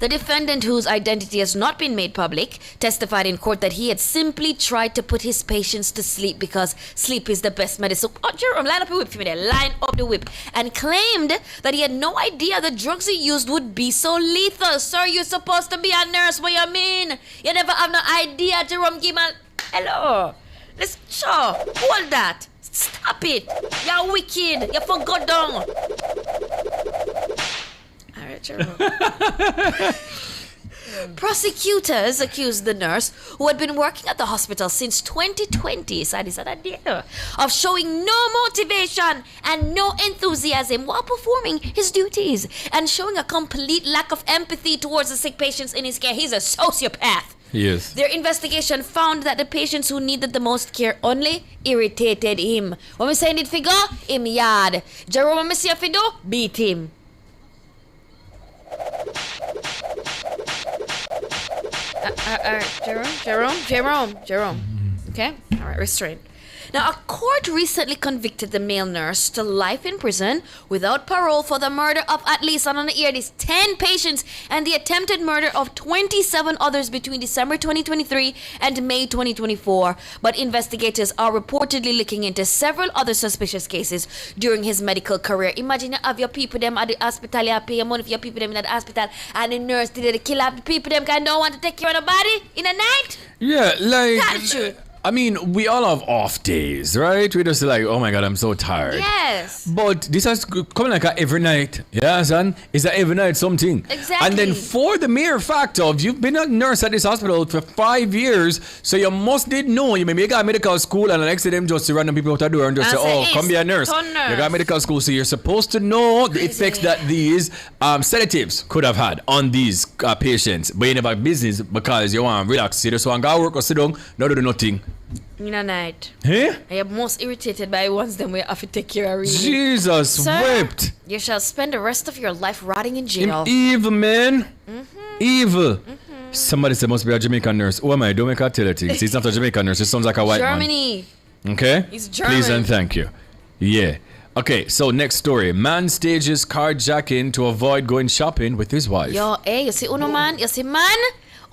The defendant, whose identity has not been made public, testified in court that he had simply tried to put his patients to sleep because sleep is the best medicine. Oh, Jerome, line up the whip for me there. Line up the whip. And claimed that he had no idea the drugs he used would be so lethal. Sir, you're supposed to be a nurse. What you mean? You never have no idea, Jerome Gimal. Hello. Let's show. Hold that. Stop it. You're wicked. You forgot down. Alright, Jerome. Prosecutors accused the nurse, who had been working at the hospital since 2020, of showing no motivation and no enthusiasm while performing his duties and showing a complete lack of empathy towards the sick patients in his care. He's a sociopath. Yes. Their investigation found that the patients who needed the most care only irritated him. When we say need figure, him yard. Jerome, when we say figure, beat him. Jerome. Okay? All right, restraint. Now, a court recently convicted the male nurse to life in prison without parole for the murder of at least, I don't know, 10 patients and the attempted murder of 27 others between December 2023 and May 2024. But investigators are reportedly looking into several other suspicious cases during his medical career. Imagine you have your people them at the hospital, you pay your money for your people them in the hospital, and the nurse did the kill up the people them kind of don't want to take care of the body in the night. Yeah, like... That's true. I mean, we all have off days, right? We just like, oh my God, I'm so tired. Yes. But this has come like a every night. Yeah, son? It's a every night something. Exactly. And then for the mere fact of you've been a nurse at this hospital for 5 years, so you must did know. You maybe got medical school and the next to them just to random people out the door and just say, oh, come be a nurse. You got medical school, so you're supposed to know the effects that these sedatives could have had on these patients. But you never have business because you want to relax. You just want to go work or sit down, not do nothing. In a night. Hey? I am most irritated by ones them we have to take care of really. Jesus whipped. You shall spend the rest of your life rotting in jail. Evil, man. Evil. Somebody said must be a Jamaican nurse. Who am I? Don't make her tell it. He's not a Jamaican nurse. He sounds like a white Germany. man. Okay? He's German. Please and thank you. Yeah. Okay, so next story. Man stages carjacking to avoid going shopping with his wife. Yo, hey, you see Uno man? You see man?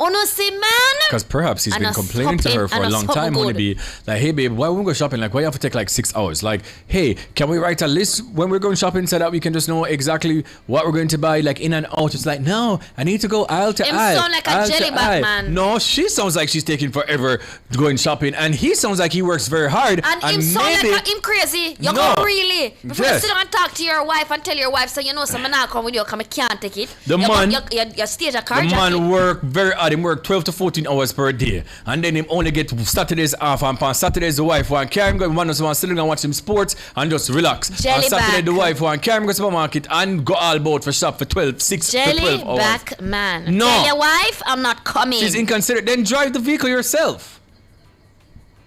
Uno see man? Because perhaps he's been complaining to her for a long time. Honeybee, like, hey babe, why won't we go shopping? Like, why you have to take like 6 hours? Like, hey, can we write a list when we're going shopping so that we can just know exactly what we're going to buy, like in and out? It's like, no, I need to go aisle to aisle. Him sound like a jelly Batman. No, she sounds like she's taking forever going shopping, and he sounds like he works very hard. And him sound like him crazy. You go really. Before you sit down and talk to your wife and tell your wife, so you know, I'm not come with you, come I can't take it. The man, you stage a car. The man work very hard. He work 12 to 14 hours per day, and then him only get Saturdays off, and on Saturdays the wife want carry him go one just want to sit down and watch him sports and just relax. Jelly on Saturday back. the wife want carry him go to the supermarket and go all about for shop for 6 to 12 hours. Back man. No. Tell your wife I'm not coming. She's inconsiderate. Then drive the vehicle yourself.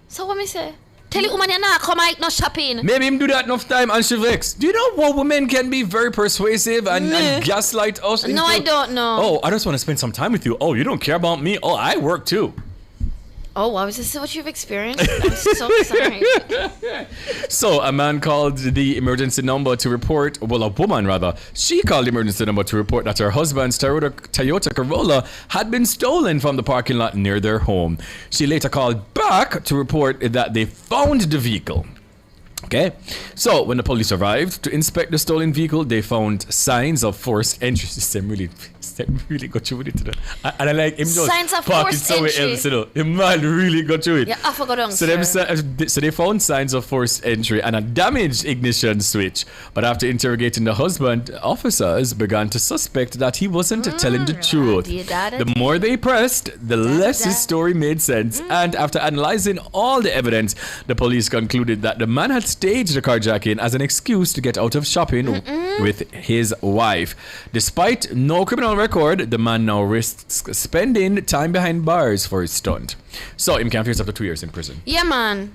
So what me say? Tell your woman you're not come out no shopping. Maybe him do that enough time and she vex. Do you know what women can be very persuasive and gaslight us? No, I don't know. Oh, I just want to spend some time with you. Oh, you don't care about me. Oh, I work too. Oh, wow, is this what you've experienced? I'm so sorry. So, a man called the emergency number to report, well, a woman rather, she called the emergency number to report that her husband's Toyota Corolla had been stolen from the parking lot near their home. She later called back to report that they found the vehicle. Okay, so when the police arrived to inspect the stolen vehicle, they found signs of forced entry. System really got you with it today. And I like him just signs of parking forced somewhere entry. else, you know. The man really got you it. Yeah, I forgot on, so they found signs of forced entry and a damaged ignition switch. But after interrogating the husband, officers began to suspect that he wasn't telling the truth. The more they pressed, the less his story made sense. And after analyzing all the evidence, the police concluded that the man had staged the carjacking as an excuse to get out of shopping with his wife. Despite no criminal record, the man now risks spending time behind bars for his stunt. So him can face up to 2 years in prison. Yeah, man.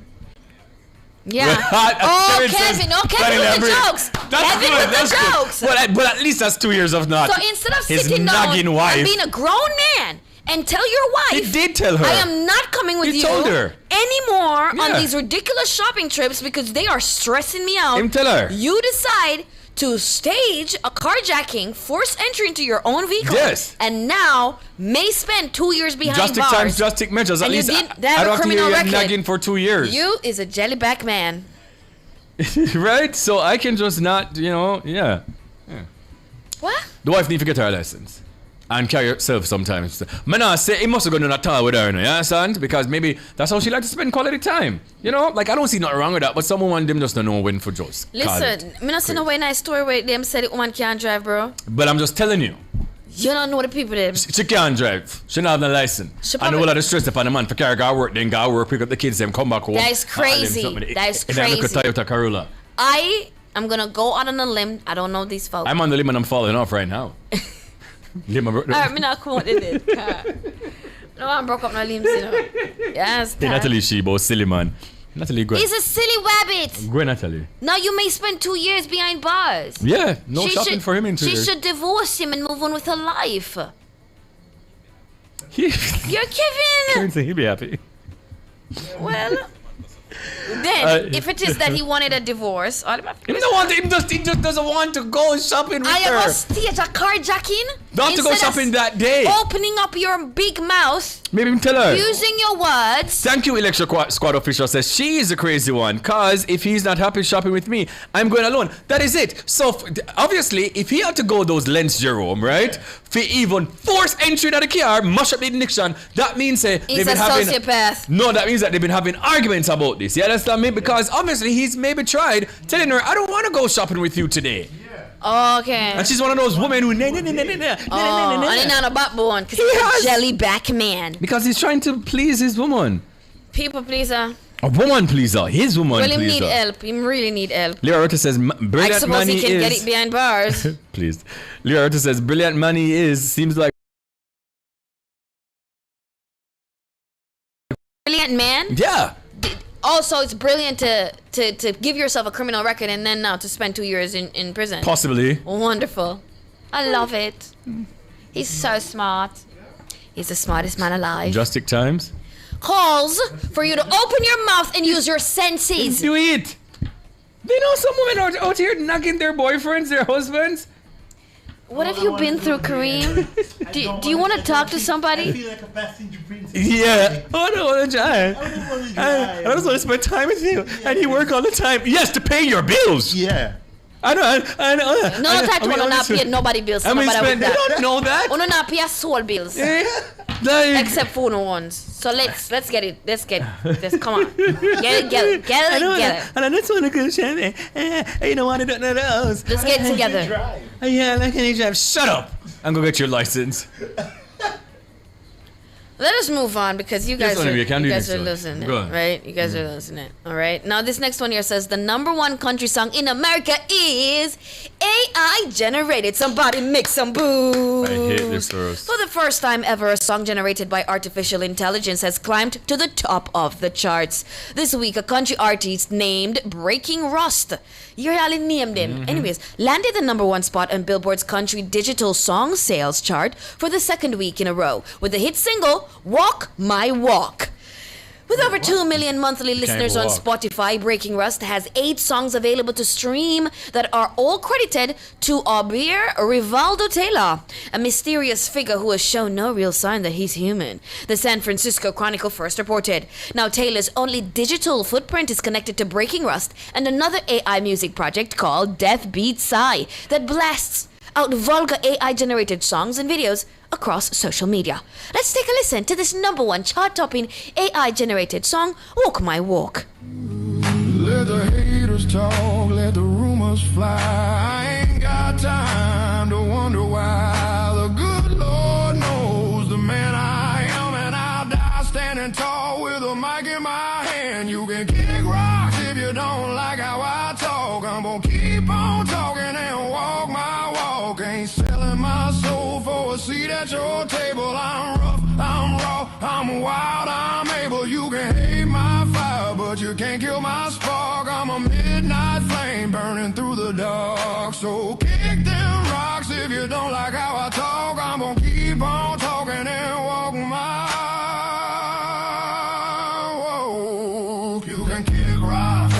Yeah. Oh, Kevin with the jokes. Kevin with the jokes. But at least that's 2 years of not. So instead of his sitting down nagging wife. and being a grown man and tell your wife, he did tell her, I am not coming with he you told her anymore on these ridiculous shopping trips because they are stressing me out. Him tell her. You decide to stage a carjacking, force entry into your own vehicle, Yes. and now may spend 2 years behind Drastic bars. times, drastic measures. At And you least didn't I have a don't have to hear criminal you record. nagging for 2 years. You is a jellyback man. Right? So I can just not, yeah. What? The wife need to get her license. And carry herself sometimes. Man, I say it must have gone on a tour with her, you understand? Because maybe that's how she like to spend quality time. Like I don't see nothing wrong with that, but someone them just don't know when for just. Listen, me not see no way nice story where them said the woman can't drive, bro. But I'm just telling you. You don't know the people them. She can't drive. She don't have no license. She And the whole lot of stress upon the man for carry go work, then go work, pick up the kids, them come back home. That is crazy. That is crazy. In a Toyota Corolla. I am gonna go out on a limb. I don't know these folks. I'm on the limb and I'm falling off right now. Alright, me not come with it. No one broke up no limbs, Yes. Hey, Natalie Shebo, silly man. Natalie, go He's a silly rabbit. Go, Natalie. Now you may spend 2 years behind bars. Yeah, no She shopping should- for him in 2 years. She should divorce him and move on with her life. You're Kevin. Karen say he'll be happy. Well, then if it is that he wanted a divorce, He just doesn't want to go shopping with I her. am a theater carjacking. Don't have to go Instead of shopping that day. Opening up your big mouth, Maybe tell her. using your words. Thank you, election squad official says she is the crazy one. Cause if he's not happy shopping with me, I'm going alone. That is it. So obviously, if he had to go those lengths, Jerome, right? For even force entry to the car, mash up the ignition, that means they've He's been a having. sociopath. No, that means that they've been having arguments about this. You understand me? Because obviously he's maybe tried telling her, I don't want to go shopping with you today. Okay. And she's one of those women who and he's not a backbone because he's a jellyback man. because he's trying to please his woman. People pleaser. A woman pleaser. His woman Well, him pleaser. need help. Him really need help. Leo Rota says, I brilliant suppose money he can is... get it behind bars. Please. Leo Rota says, brilliant money is... Seems like... Brilliant man. Yeah. Also, it's brilliant to give yourself a criminal record and then now to spend 2 years in prison. Possibly. Wonderful. I love it. He's so smart. He's the smartest man alive. Drastic times. Calls for you to open your mouth and use your senses. Do it. They know some women out here knocking their boyfriends, their husbands. What have you been through, Kareem? Do you want to talk to somebody? Yeah. Oh, I don't want to drive. I just want to spend time with you. And you work all the time. Yes, to pay your bills. Yeah. I know. No time to not pay nobody bills. I mean, Nobody with they that. don't know that. Uno not pay soul bills. Except for no ones. So let's get it. Let's come on. Get it. And I just want to go shopping. You don't want to do none of those. Let's get it together. Yeah, like can you drive? Shut up. And go get your license. Let us move on because you guys Yes, Olivia, can do this one. listening, Go on. right? You guys are listening. All right. Now this next one here says the #1 country song in America is AI generated. Somebody make some boo. I hate this verse. For the first time ever, a song generated by artificial intelligence has climbed to the top of the charts. This week, a country artist named Breaking Rust, you really named him, anyways, landed the #1 spot on Billboard's country digital song sales chart for the second week in a row with the hit single Walk My Walk. With over 2 million monthly listeners on Spotify, Breaking Rust has 8 songs available to stream that are all credited to Aubir Rivaldo Taylor, a mysterious figure who has shown no real sign that he's human. The San Francisco Chronicle first reported. Now Taylor's only digital footprint is connected to Breaking Rust and another AI music project called Death Beat Sigh that blasts out vulgar AI-generated songs and videos across social media. Let's take a listen to this #1 chart-topping AI-generated song, Walk My Walk. Let the haters talk, let the rumors fly. I ain't got time to wonder why. The good Lord knows the man I am, and I'll die standing tall with a mic in my hand. You can kick rocks if you don't like how I talk. I'm gonna keep on talking and walk my walk. Ain't selling my soul for a seat at your table. I'm rough, I'm raw, I'm wild, I'm able. You can hate my fire, but you can't kill my spark. I'm a midnight flame burning through the dark. So kick them rocks if you don't like how I talk. I'm gonna keep on talking and walk my walk. You can kick rocks.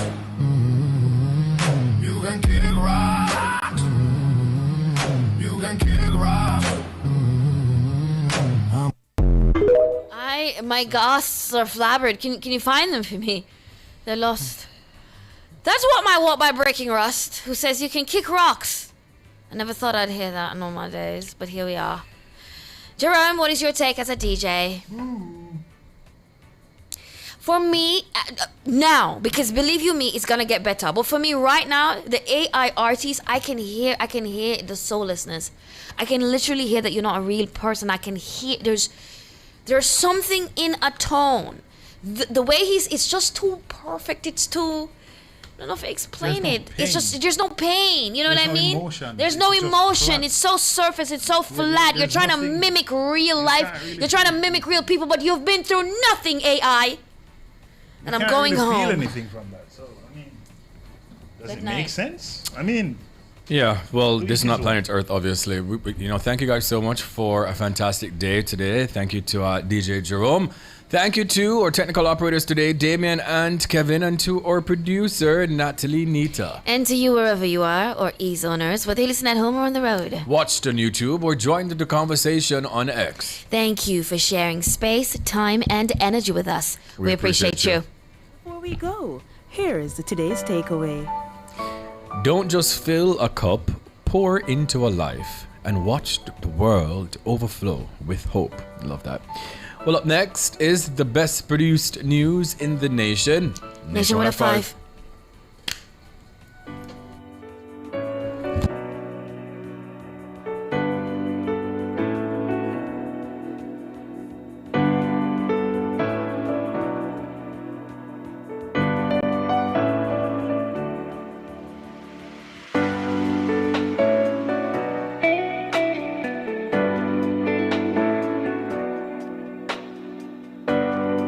You can kick rocks. My ghosts are flabbered. Can you find them for me? They're lost. That's what my Walk by Breaking Rust, who says you can kick rocks. I never thought I'd hear that in all my days, but here we are. Jerome, what is your take as a DJ? For me, now, because believe you me, it's gonna get better. But for me right now, the AI artists, I can hear the soullessness. I can literally hear that you're not a real person. I can hear there's something in a tone. The way it's just too perfect. It's too, I don't know if I explain it. It's just, there's no pain. You know what I mean? Emotion. There's no emotion. It's so surface. It's so flat. You're trying to mimic real life. You're trying to mimic real people, but you've been through nothing, AI. And I'm going really home. Feel anything from that? So I mean, does it make sense? I mean. Yeah, well, this is not planet Earth, obviously. Thank you guys so much for a fantastic day today. Thank you to DJ Jerome. Thank you to our technical operators today, Damien and Kevin, and to our producer, Natalie Nita. And to you, wherever you are, or e-zoners, whether you listen at home or on the road. Watched on YouTube or joined the conversation on X. Thank you for sharing space, time, and energy with us. We appreciate you. Before we go, here is today's takeaway. Don't just fill a cup, pour into a life, and watch the world overflow with hope. Love that. Well, up next is the best produced news in the nation. Nation 105.